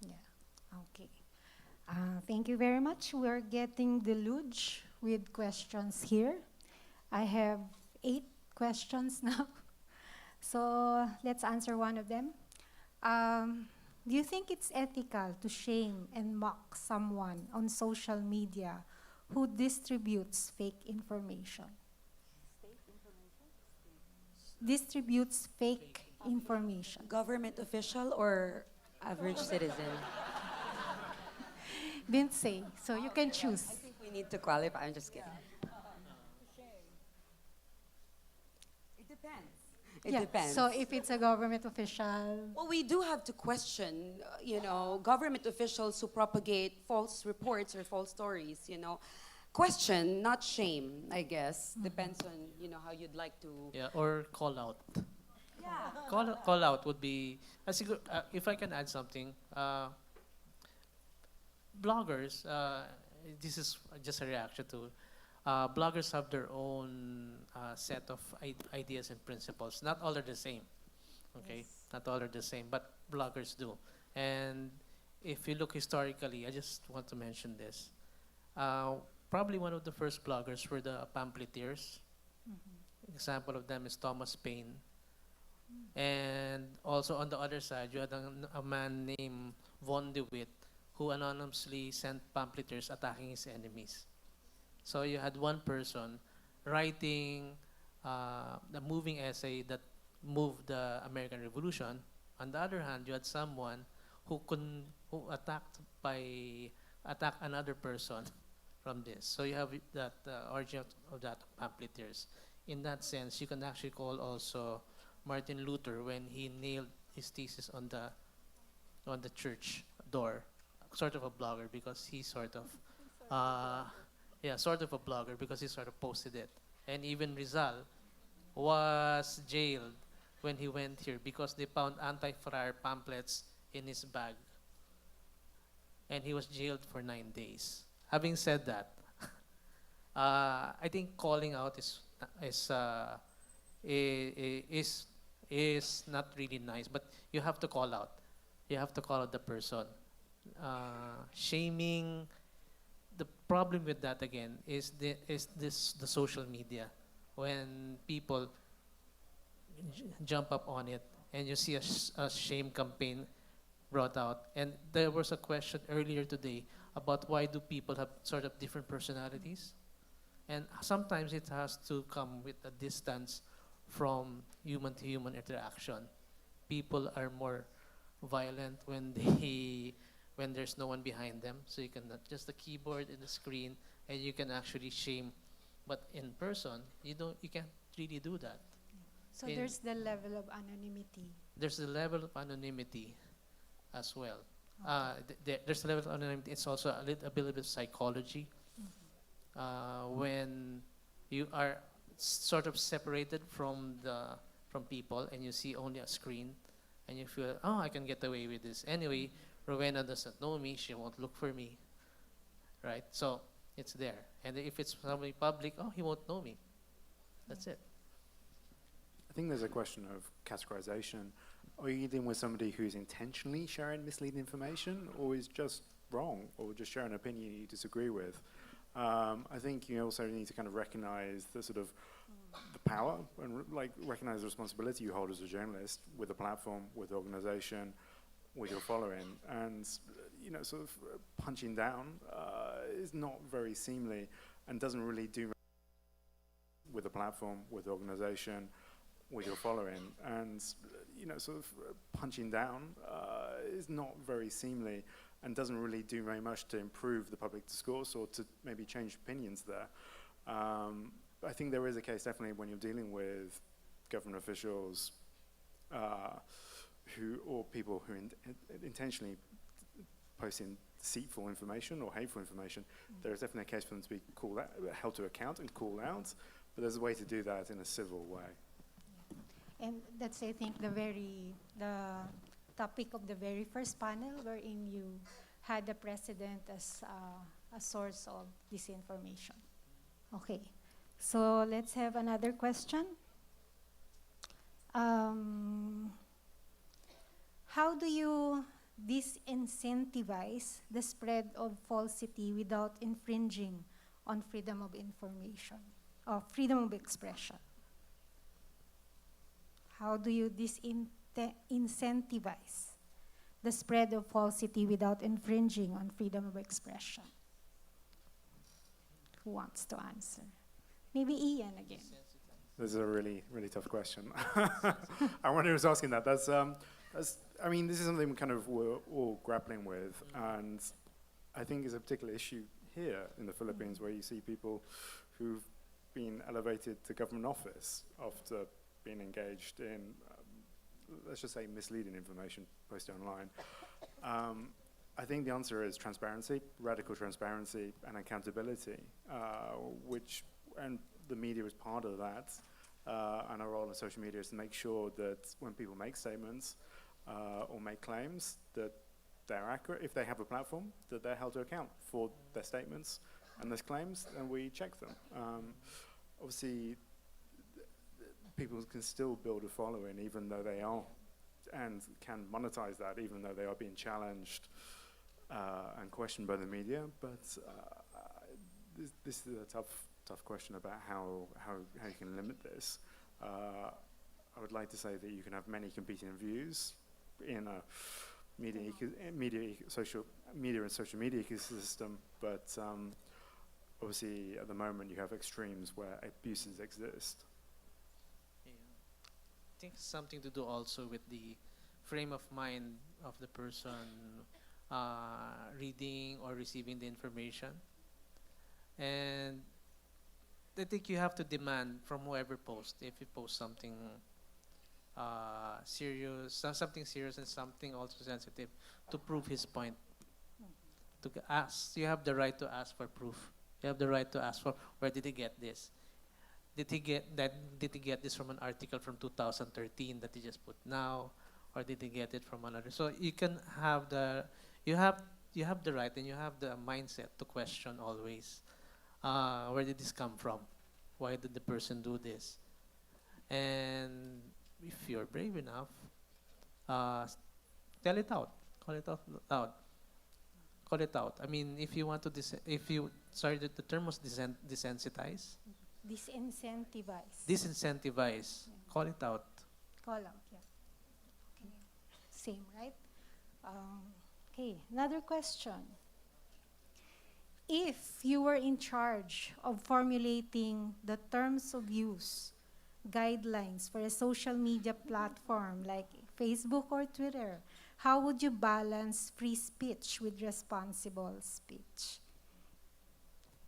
Yeah, okay. Thank you very much. We're getting deluge with questions here. I have 8 questions now. So let's answer one of them. Do you think it's ethical to shame and mock someone on social media who distributes fake information? Distributes fake information. Government official or average citizen? Didn't say, so you can choose. I think we need to qualify. I'm just kidding. It depends. It depends. So if it's a government official, Well, we do have to question, government officials who propagate false reports or false stories, Question, not shame, I guess. Depends on, how you'd like to. Yeah, or call out. Yeah. Call out would be, if I can add something, bloggers, this is just a reaction to, bloggers have their own set of ideas and principles. Not all are the same, okay? Yes. Not all are the same, but bloggers do. And if you look historically, I just want to mention this. Probably one of the first bloggers were the pamphleteers. Example of them is Thomas Paine. And also on the other side, you had a man named Von de Witt who anonymously sent pamphleteers attacking his enemies. So you had one person writing the moving essay that moved the American Revolution. On the other hand, you had someone who attacked another person from this. So you have that origin of that pamphleteers. In that sense, you can actually call also Martin Luther when he nailed his thesis on the church door, sort of a blogger because he sort of posted it. And even Rizal was jailed when he went here because they found anti-friar pamphlets in his bag. And he was jailed for 9 days. Having said that, I think calling out is not really nice, but you have to call out. You have to call out the person. Shaming. The problem with that again is the social media. When people jump up on it and you see a shame campaign brought out, and there was a question earlier today about why do people have sort of different personalities, and sometimes it has to come with a distance from human to human interaction. People are more violent when there's no one behind them, so you can just the keyboard and the screen, and you can actually shame But in person, you can't really do that. So In- there's the level of anonymity. There's a level of anonymity as well. There's a level of anonymity. It's also a little bit of psychology. When you are sort of separated from people and you see only a screen, and you feel, oh, I can get away with this anyway. Rowena doesn't know me; she won't look for me, right? So it's there. And if it's somebody public, oh, he won't know me. That's it. I think there's a question of categorization. Are you dealing with somebody who's intentionally sharing misleading information, or is just wrong, or just sharing an opinion you disagree with? I think you also need to kind of recognize the sort of the power and recognize the responsibility you hold as a journalist with a platform, with the organization, with your following, and sort of punching down is not very seemly and doesn't really do with a platform, with the organization, with your following, and sort of punching down is not very seemly and doesn't really do very much to improve the public discourse or to maybe change opinions there. I think there is a case definitely when you're dealing with government officials or people who intentionally posting deceitful information or hateful information. There is definitely a case for them to be held to account and called out, but there's a way to do that in a civil way. And that's, I think, the topic of the very first panel, wherein you had the president as a source of disinformation. Okay, so let's have another question. How do you disincentivize the spread of falsity without infringing on freedom of information or freedom of expression? How do you disincentivize the spread of falsity without infringing on freedom of expression? Who wants to answer? Maybe Iain again. This is a really, really tough question. I wonder who's asking that. This is something we're all grappling with, and I think it's a particular issue here in the Philippines where you see people who've been elevated to government office after being engaged in, let's just say, misleading information posted online. I think the answer is transparency, radical transparency, and accountability, and the media is part of that. And our role in social media is to make sure that when people make statements or make claims, that they're accurate. If they have a platform, that they're held to account for their statements and those claims, and we check them. Obviously, people can still build a following even though they are, and can monetize that even though they are being challenged and questioned by the media. But this is a tough question about how you can limit this. I would like to say that you can have many competing views in a social media ecosystem, but obviously at the moment you have extremes where abuses exist. Yeah. I think it's something to do also with the frame of mind of the person reading or receiving the information. And I think you have to demand from whoever posts, if you post something something serious and something also sensitive, to prove his point. To ask, you have the right to ask for proof. You have the right to ask for, where did he get this? Did he get this from an article from 2013 that he just put now, or did he get it from another? So you can have you have the right and you have the mindset to question always. Where did this come from? Why did the person do this? And if you're brave enough, tell it out. Call it out loud. Call it out. I mean, if you want to, the term was desensitize. Disincentivize. Disincentivize. Yeah. Call it out. Call out, yeah. Okay. Same, right? Okay, another question. If you were in charge of formulating the terms of use guidelines for a social media platform like Facebook or Twitter, how would you balance free speech with responsible speech?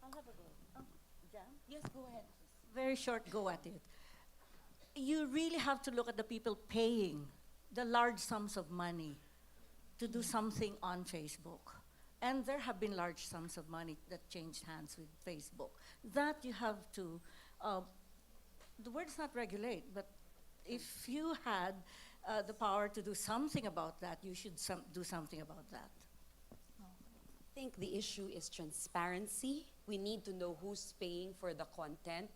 I'll have a go. Jam? Yes, go ahead. Very short go at it. You really have to look at the people paying the large sums of money to do something on Facebook. And there have been large sums of money that changed hands with Facebook. That you have to, the word is not regulate, but if you had the power to do something about that, you should do something about that. I think the issue is transparency. We need to know who's paying for the content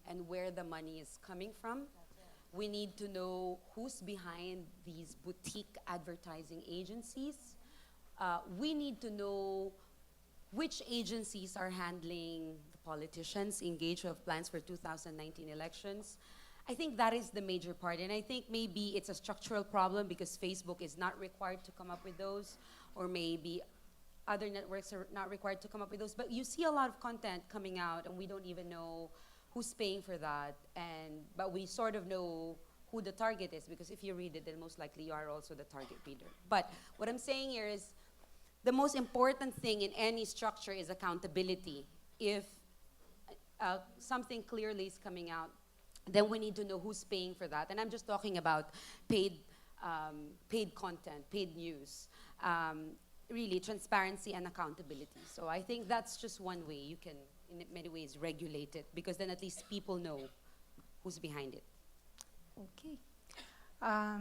and where the money is coming from. We need to know who's behind these boutique advertising agencies. We need to know which agencies are handling the politicians engaged with plans for 2019 elections. I think that is the major part, and I think maybe it's a structural problem because Facebook is not required to come up with those, or maybe other networks are not required to come up with those. But you see a lot of content coming out, and we don't even know who's paying for that, but we sort of know who the target is, because if you read it, then most likely you are also the target reader. But what I'm saying here is the most important thing in any structure is accountability. If something clearly is coming out, then we need to know who's paying for that. And I'm just talking about paid content, paid news. Really, transparency and accountability. So I think that's just one way you can, in many ways, regulate it, because then at least people know who's behind it. Okay.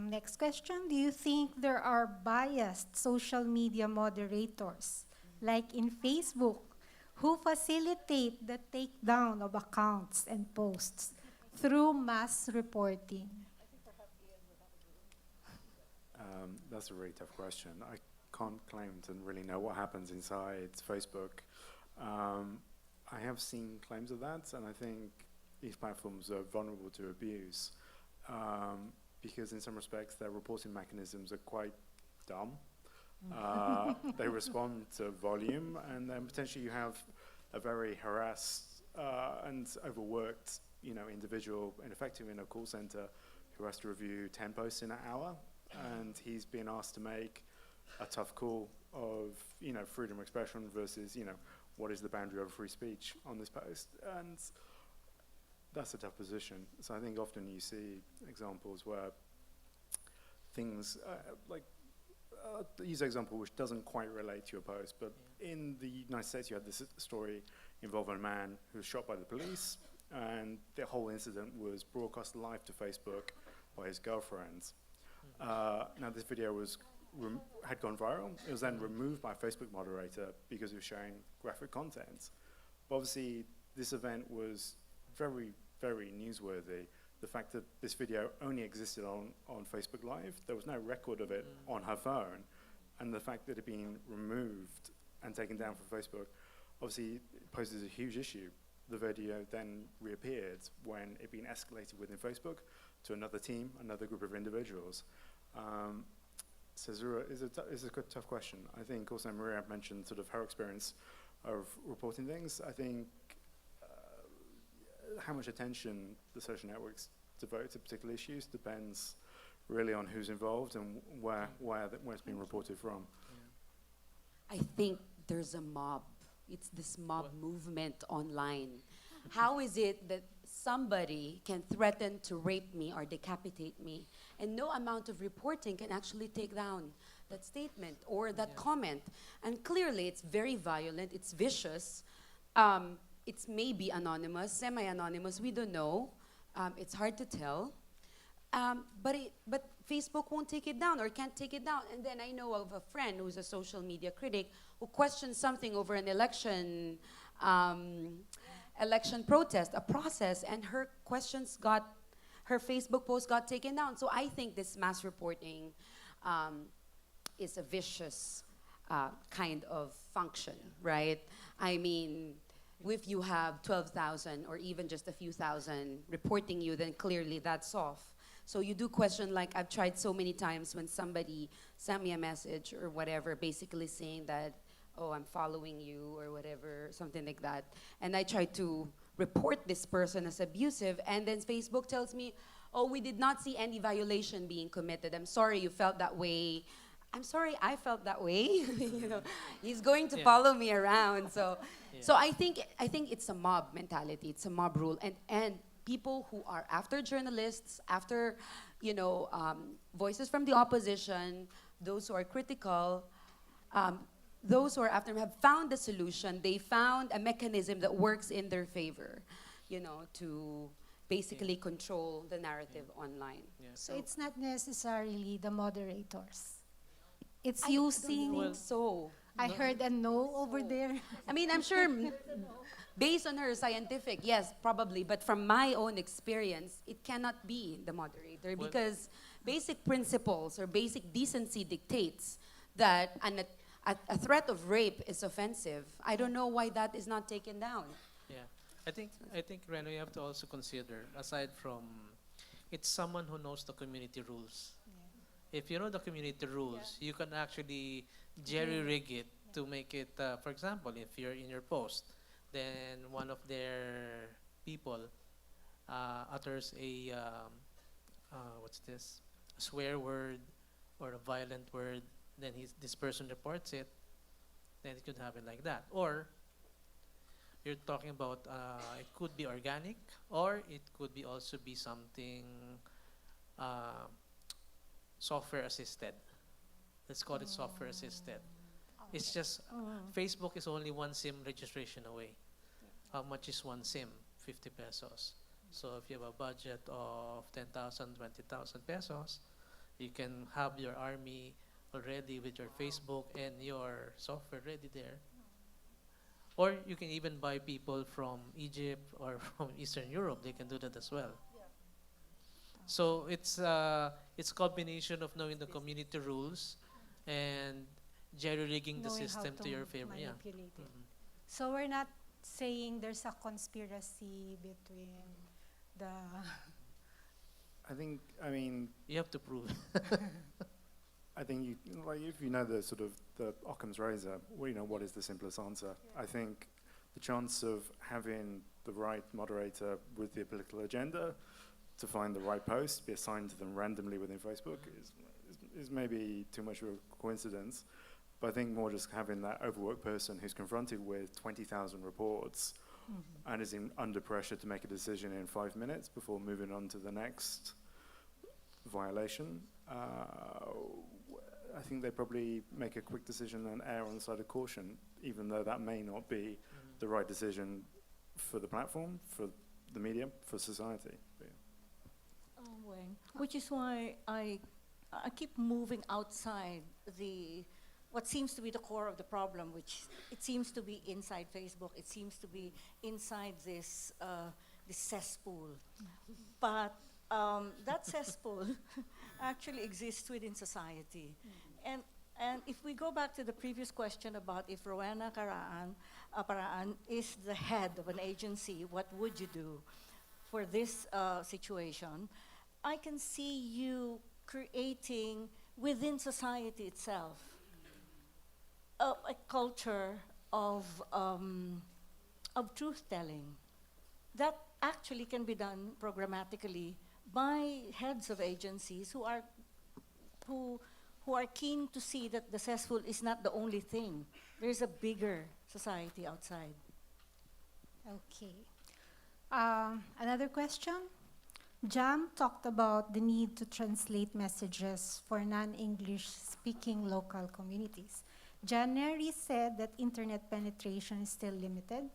Next question. Do you think there are biased social media moderators, like in Facebook, who facilitate the takedown of accounts and posts through mass reporting? That's a really tough question. I can't claim to really know what happens inside Facebook. I have seen claims of that, and I think these platforms are vulnerable to abuse because in some respects their reporting mechanisms are quite dumb. They respond to volume, and then potentially you have a very harassed and overworked, individual, ineffective in a call center who has to review 10 posts in an hour, and he's being asked to make a tough call of, freedom of expression versus, what is the boundary of free speech on this post, and that's a tough position. So I think often you see examples where things use an example which doesn't quite relate to your post, but in the United States you had this story involving a man who was shot by the police, and the whole incident was broadcast live to Facebook by his girlfriend. Now this video had gone viral. It was then removed by a Facebook moderator because it was showing graphic content. But obviously this event was very, very newsworthy. The fact that this video only existed on Facebook Live, there was no record of it on her phone, and the fact that it had been removed and taken down from Facebook obviously poses a huge issue. The video then reappeared when it had been escalated within Facebook to another team, another group of individuals. So Zura, it's a good, tough question. I think also Maria mentioned sort of her experience of reporting things. I think how much attention the social networks devote to particular issues depends really on who's involved and where it's being reported from. I think there's a mob. It's this mob movement online. How is it that somebody can threaten to rape me or decapitate me, and no amount of reporting can actually take down that statement or that comment? And clearly it's very violent, it's vicious, it's maybe anonymous, semi-anonymous, we don't know. It's hard to tell. But Facebook won't take it down or can't take it down. And then I know of a friend who's a social media critic who questioned something over an election protest, a process, and her Facebook post got taken down. So I think this mass reporting is a vicious kind of function, right? I mean, if you have 12,000 or even just a few thousand reporting you, then clearly that's off. So you do question, like I've tried so many times when somebody sent me a message or whatever, basically saying that, oh, I'm following you or whatever, something like that. And I try to report this person as abusive, and then Facebook tells me, oh, we did not see any violation being committed. I'm sorry you felt that way. I'm sorry I felt that way. He's going to follow me around. So Yeah. So I think it's a mob mentality. It's a mob rule, and people who are after journalists, after voices from the opposition, those who are critical, um, those who are after have found a solution. They found a mechanism that works in their favor, to basically control the narrative online. Yeah. So it's not necessarily the moderators. It's I don't using, think so. I heard a no over there. I mean, I'm sure based on her scientific, yes, probably, but from my own experience, it cannot be the moderator Well- because basic principles or basic decency dictates that a threat of rape is offensive. I don't know why that is not taken down. Yeah, I think Reno, you have to also consider, aside from, it's someone who knows the community rules. If you know the community rules, you can actually jerry-rig it to make it, for example, if you're in your post, then one of their people utters a, what's this, a swear word or a violent word, then this person reports it, then it could happen like that. Or you're talking about, it could be organic, or it could be also be something uh, software assisted. Let's call it software assisted. It's just Facebook is only one SIM registration away. How much is one SIM? 50 pesos. So if you have a budget of 10,000, 20,000 pesos, you can have your army already with your Facebook and your software ready there. Or you can even buy people from Egypt or from Eastern Europe. They can do that as well. So it's combination of knowing the community rules and jerry-rigging the Knowing how system to your favor. Yeah. manipulate it. Mhm. So we're not saying there's a conspiracy between the. I mean, You have to prove. I think if you know the sort of the Occam's razor, well, what is the simplest answer? I think the chance of having the right moderator with the political agenda to find the right post, be assigned to them randomly within Facebook is maybe too much of a coincidence. But I think more just having that overworked person who's confronted with 20,000 reports and is under pressure to make a decision in 5 minutes before moving on to the next violation. I think they probably make a quick decision and err on the side of caution, even though that may not be the right decision for the platform, for the media, for society. But yeah. Wayne, which is why I keep moving outside what seems to be the core of the problem, which it seems to be inside Facebook. It seems to be inside this cesspool. But that cesspool actually exists within society. And if we go back to the previous question about if Rowena Paraan is the head of an agency, what would you do for this situation? I can see you creating within society itself a culture of truth-telling that actually can be done programmatically by heads of agencies who are keen to see that the cesspool is not the only thing. There's a bigger society outside. Okay. Another question? Jam talked about the need to translate messages for non-English speaking local communities. January said that internet penetration is still limited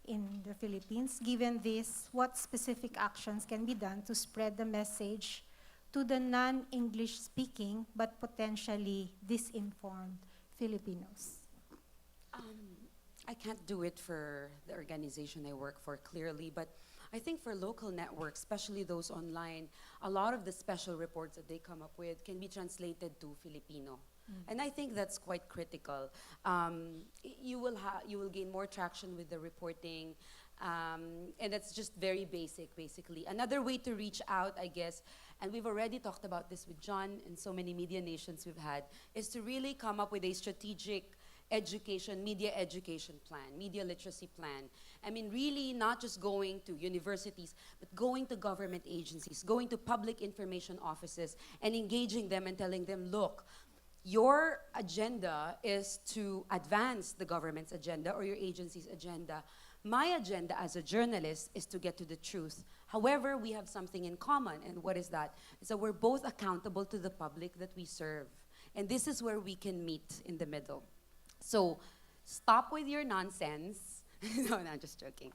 in the Philippines. Given this, what specific actions can be done to spread the message to the non-English speaking but potentially disinformed Filipinos? I can't do it for the organization I work for, clearly, but I think for local networks, especially those online, a lot of the special reports that they come up with can be translated to Filipino. And I think that's quite critical. You will gain more traction with the reporting, and that's just very basic, basically. Another way to reach out, I guess, and we've already talked about this with John and so many media nations we've had, is to really come up with a strategic media education plan, media literacy plan. I mean, really not just going to universities, but going to government agencies, going to public information offices and engaging them and telling them, look, your agenda is to advance the government's agenda or your agency's agenda. My agenda as a journalist is to get to the truth. However, we have something in common, and what is that? It's that we're both accountable to the public that we serve. And this is where we can meet in the middle. So stop with your nonsense. No, I'm just joking.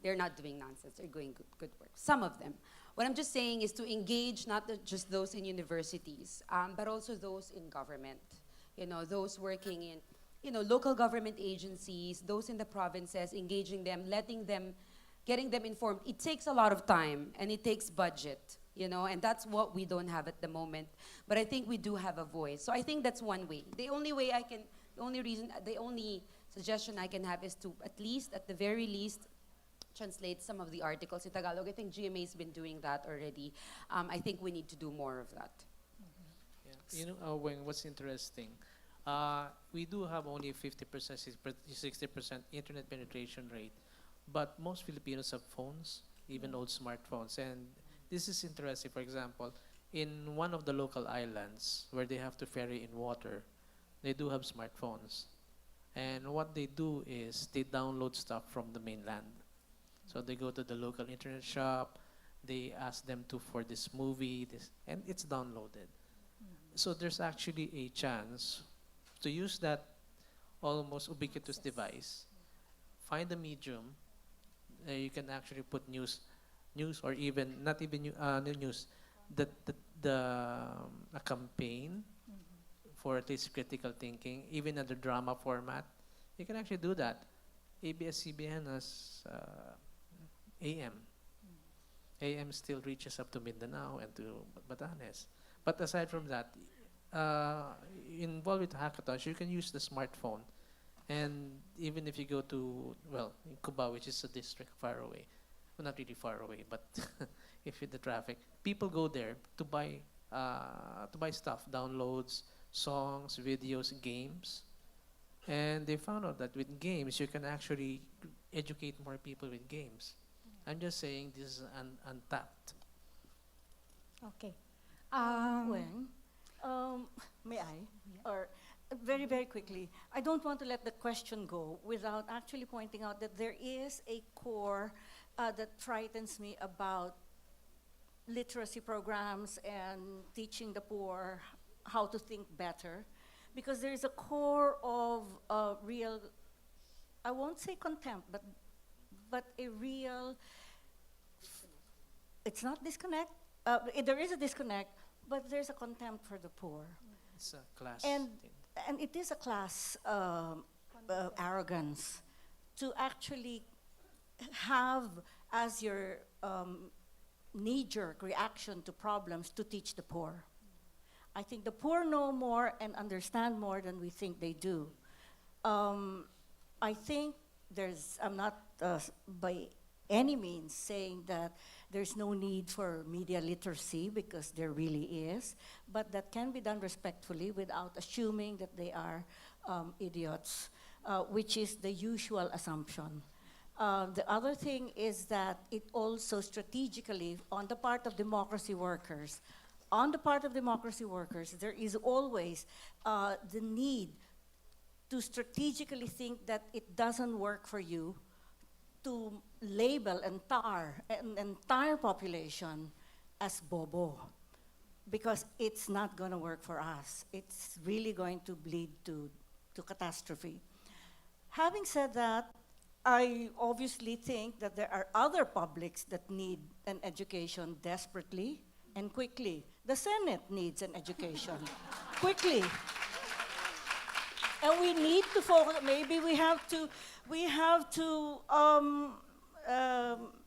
They're not doing nonsense, they're doing good work, some of them. What I'm just saying is to engage not just those in universities, but also those in government. You know, those working in, you know, local government agencies, those in the provinces, engaging them, getting them informed. It takes a lot of time and it takes budget, you know, and that's what we don't have at the moment. But I think we do have a voice. So I think that's one way. The only suggestion I can have is to at the very least, translate some of the articles in Tagalog. I think GMA's been doing that already. I think we need to do more of that. Yeah. You know, what's interesting, we do have only 50%, 60% internet penetration rate, but most Filipinos have phones, even old smartphones. And this is interesting. For example, in one of the local islands where they have to ferry in water, they do have smartphones. And what they do is they download stuff from the mainland. So they go to the local internet shop, they ask them for this movie, and it's downloaded. So there's actually a chance to use that almost ubiquitous device, find a medium, you can actually put news, or even not even news, a campaign for at least critical thinking, even under drama format. You can actually do that. ABS-CBN has AM. AM still reaches up to Mindanao and to Batanes. But aside from that, involved with hackathons, you can use the smartphone. And even if you go to, in Cubao, which is a district far away, well, not really far away, but if you're the traffic, people go there to buy stuff, downloads, songs, videos, games. And they found out that with games, you can actually educate more people with games. I'm just saying this is untapped. Okay. When, may I? Or very, very quickly, I don't want to let the question go without actually pointing out that there is a core that frightens me about literacy programs and teaching the poor how to think better, because there is a core of real, I won't say contempt, but a real, it's not disconnect, there is a disconnect, but there's a contempt for the poor. It's a class And thing. and it is a class arrogance to actually have as your knee-jerk reaction to problems to teach the poor. I think the poor know more and understand more than we think they do. I think I'm not by any means saying that there's no need for media literacy, because there really is, but that can be done respectfully without assuming that they are idiots, which is the usual assumption. The other thing is that it also strategically, on the part of democracy workers, there is always the need to strategically think that it doesn't work for you to label and tar an entire population as bobo, because it's not going to work for us. It's really going to lead to catastrophe. Having said that, I obviously think that there are other publics that need an education desperately and quickly. The Senate needs an education quickly. And we need to focus. Maybe we have to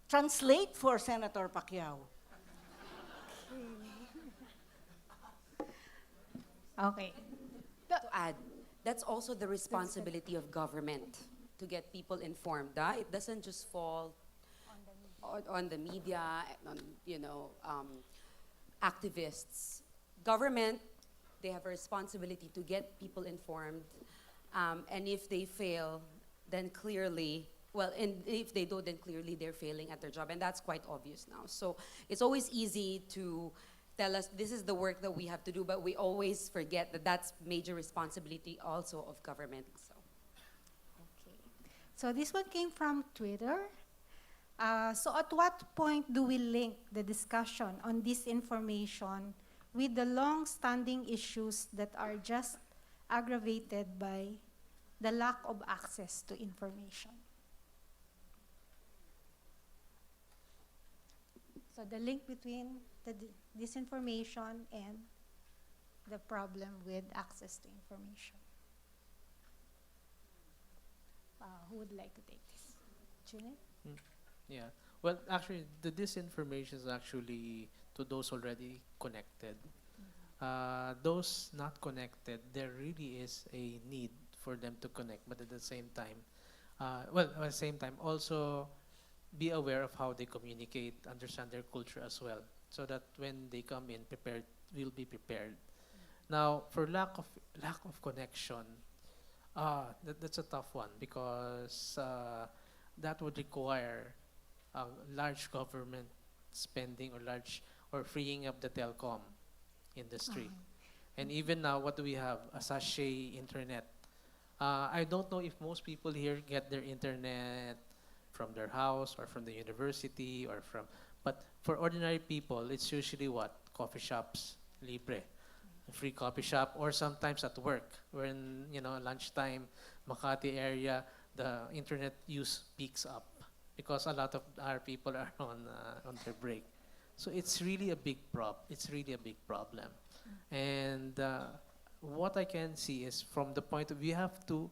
translate for Senator Pacquiao. Okay. To add, that's also the responsibility of government to get people informed. It doesn't just fall on the media, on activists. Government, they have a responsibility to get people informed, and if they fail, then clearly, and if they don't, then clearly they're failing at their job, and that's quite obvious now. So it's always easy to tell us this is the work that we have to do, but we always forget that that's major responsibility also of government. So. Okay. So this one came from Twitter. So at what point do we link the discussion on disinformation with the long-standing issues that are just aggravated by the lack of access to information? So the link between the disinformation and the problem with access to information. Who would like to take this? Junet? Yeah. Well, actually, the disinformation is actually to those already connected. Those not connected, there really is a need for them to connect, but at the same time, also be aware of how they communicate, understand their culture as well, so that when they come in prepared, will be prepared. Now, for lack of connection, that's a tough one because that would require large government spending or freeing up the telecom industry. And even now, what do we have? A sachet internet. I don't know if most people here get their internet from their house or from the university but for ordinary people, it's usually what? Coffee shops, libre. A free coffee shop, or sometimes at work, when, lunchtime, Makati area, the internet use peaks up because a lot of our people are on their break. So it's really a big problem. And what I can see is from the point of we have to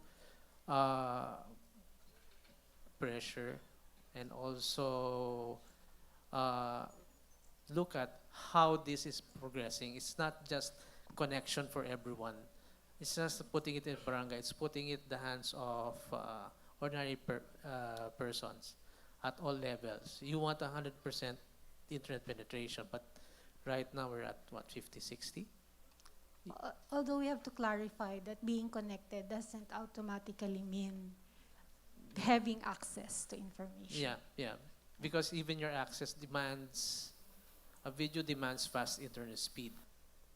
pressure and also look at how this is progressing. It's not just connection for everyone. It's just putting it in barangay. It's putting it in the hands of ordinary persons at all levels. You want 100% internet penetration, but right now we're at what, 50, 60? Although we have to clarify that being connected doesn't automatically mean having access to information. Yeah. Because even your access a video demands fast internet speed.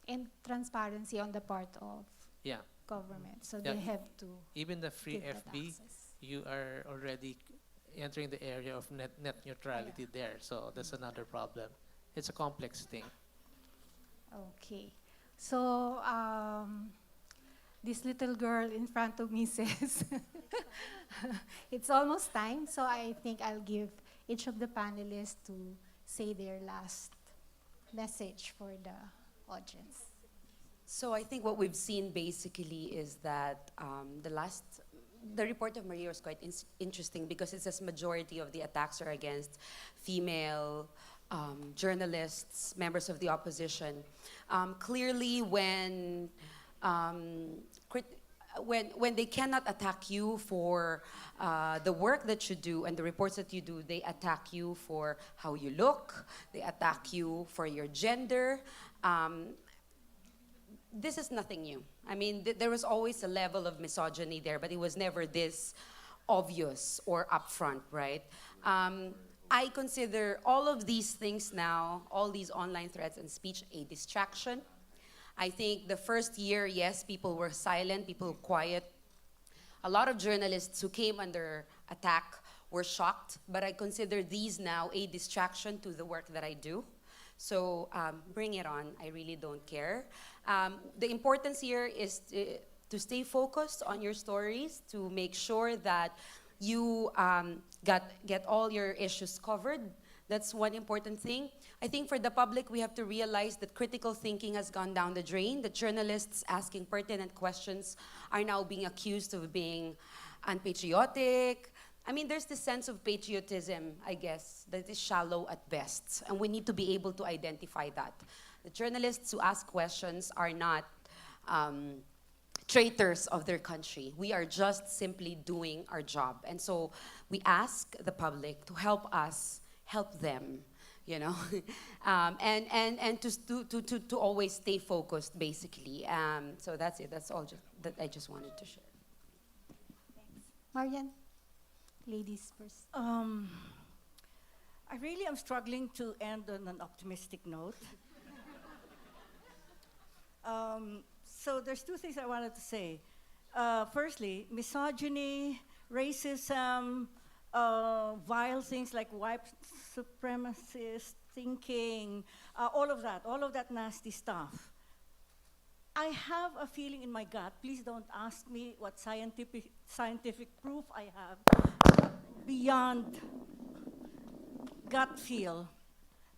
And transparency on the part of Yeah. government. So Yeah. they have to Even the free give that FB, access. you are already entering the area of net neutrality there. So that's another problem. It's a complex thing. Okay. So this little girl in front of me says, it's almost time, so I think I'll give each of the panelists to say their last message for the audience. So I think what we've seen basically is that the report of Maria was quite interesting because it says majority of the attacks are against female journalists, members of the opposition. Clearly, when they cannot attack you for the work that you do and the reports that you do, they attack you for how you look, they attack you for your gender. This is nothing new. I mean, there was always a level of misogyny there, but it was never this obvious or upfront, right? I consider all of these things now, all these online threats and speech, a distraction. I think the first year, yes, people were silent, people were quiet. A lot of journalists who came under attack were shocked, but I consider these now a distraction to the work that I do. So bring it on, I really don't care. The importance here is to stay focused on your stories, to make sure that you get all your issues covered. That's one important thing. I think for the public, we have to realize that critical thinking has gone down the drain. The journalists asking pertinent questions are now being accused of being unpatriotic. I mean, there's this sense of patriotism, I guess, that is shallow at best, and we need to be able to identify that. The journalists who ask questions are not traitors of their country. We are just simply doing our job. And so we ask the public to help us help them, you know, and to always stay focused, basically. So that's it. That's all that I just wanted to share. Thanks. Marian, ladies first. I really am struggling to end on an optimistic note. So there's two things I wanted to say. Firstly, misogyny, racism, vile things like white supremacist thinking, all of that nasty stuff. I have a feeling in my gut, please don't ask me what scientific proof I have, beyond gut feel,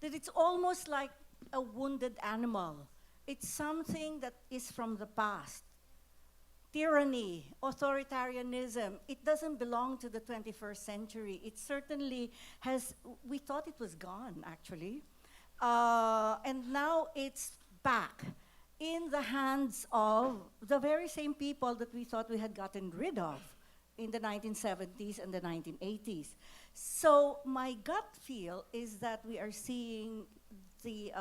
that it's almost like a wounded animal. It's something that is from the past. Tyranny, authoritarianism, it doesn't belong to the 21st century. It certainly has, we thought it was gone, actually. And now it's back in the hands of the very same people that we thought we had gotten rid of in the 1970s and the 1980s. So my gut feel is that we are seeing the,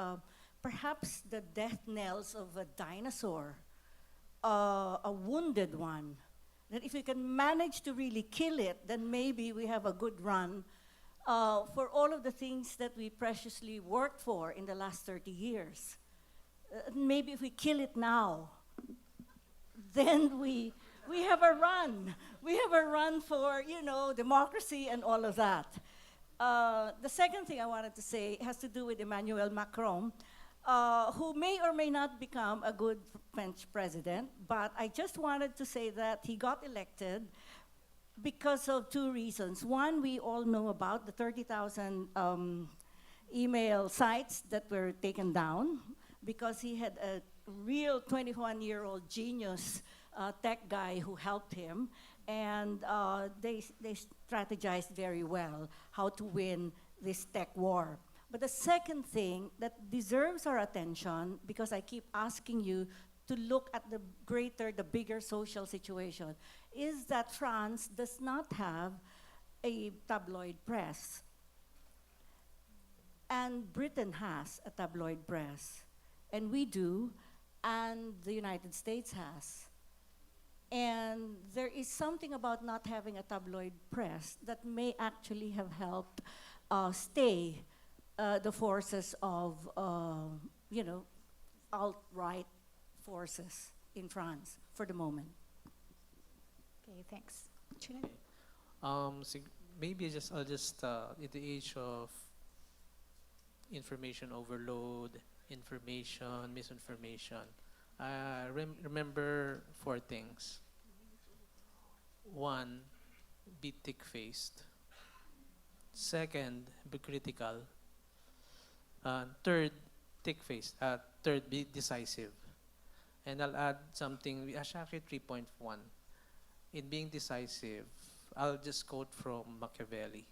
perhaps the death knells of a dinosaur, a wounded one, that if we can manage to really kill it, then maybe we have a good run for all of the things that we preciously worked for in the last 30 years. Maybe if we kill it now, then we have a run. We have a run for, you know, democracy and all of that. The second thing I wanted to say has to do with Emmanuel Macron, who may or may not become a good French president, but I just wanted to say that he got elected because of two reasons. One, we all know about the 30,000 email sites that were taken down because he had a real 21-year-old genius tech guy who helped him, and they strategized very well how to win this tech war. But the second thing that deserves our attention, because I keep asking you to look at the greater, the bigger social situation, is that France does not have a tabloid press. And Britain has a tabloid press. And we do, and the United States has. And there is something about not having a tabloid press that may actually have helped stay the forces of, you know, alt-right forces in France for the moment. Okay, thanks. Maybe I'll just in the age of information overload, information, misinformation, I remember four things. One, be thick-faced. Second, be critical. Third, thick-faced. Third, be decisive. And I'll add something, actually 3.1. In being decisive, I'll just quote from Machiavelli.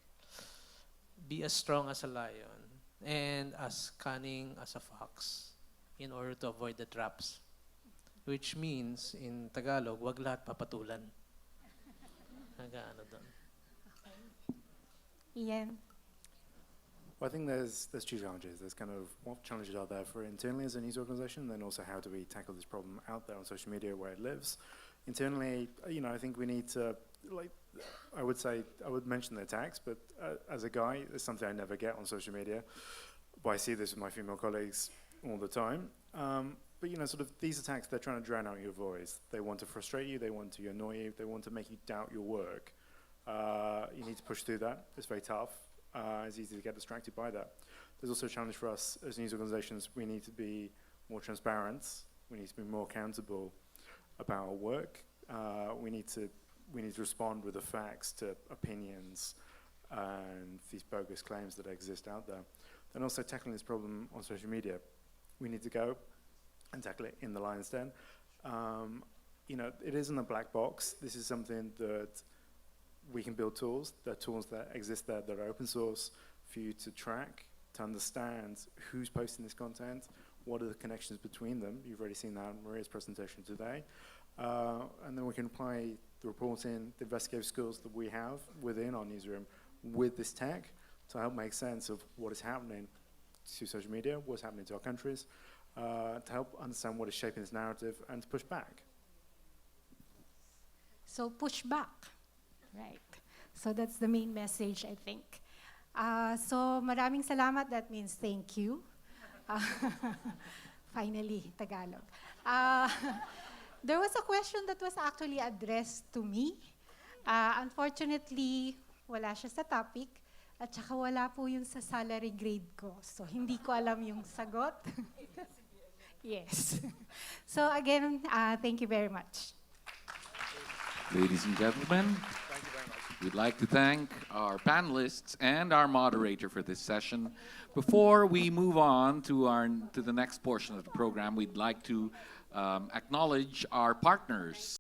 Be as strong as a lion and as cunning as a fox in order to avoid the traps. Which means, in Tagalog, wag lahat papatulan. Nagaano doon. Iain. Well, I think there's two challenges. There's kind of what challenges are there for internally as a news organization, and then also how do we tackle this problem out there on social media where it lives. Internally, you know, I think we need to, like, I would mention the attacks, but as a guy, it's something I never get on social media. But I see this with my female colleagues all the time. But, you know, sort of these attacks, they're trying to drown out your voice. They want to frustrate you, they want to annoy you, they want to make you doubt your work. You need to push through that. It's very tough. It's easy to get distracted by that. There's also a challenge for us as news organizations. We need to be more transparent. We need to be more accountable about our work. We need to respond with the facts to opinions and these bogus claims that exist out there. Then also tackling this problem on social media. We need to go and tackle it in the lion's den. You know, it isn't a black box. This is something that we can build tools. There are tools that exist there that are open source for you to track, to understand who's posting this content, what are the connections between them. You've already seen that in Maria's presentation today. And then we can apply the reporting, the investigative skills that we have within our newsroom with this tech to help make sense of what is happening to social media, what's happening to our countries, to help understand what is shaping this narrative and to push back. So push back, right? So that's the main message, I think. So maraming salamat, that means thank you Finally, Tagalog. Uh, there was a question that was actually addressed to me. Unfortunately, wala siya sa topic. At saka wala po yun sa salary grade ko. So, hindi ko alam yung sagot. Yes. So, again, thank you very much. Ladies and gentlemen, we'd like to thank our panelists and our moderator for this session. Before we move on to the next portion of the program, we'd like to acknowledge our partners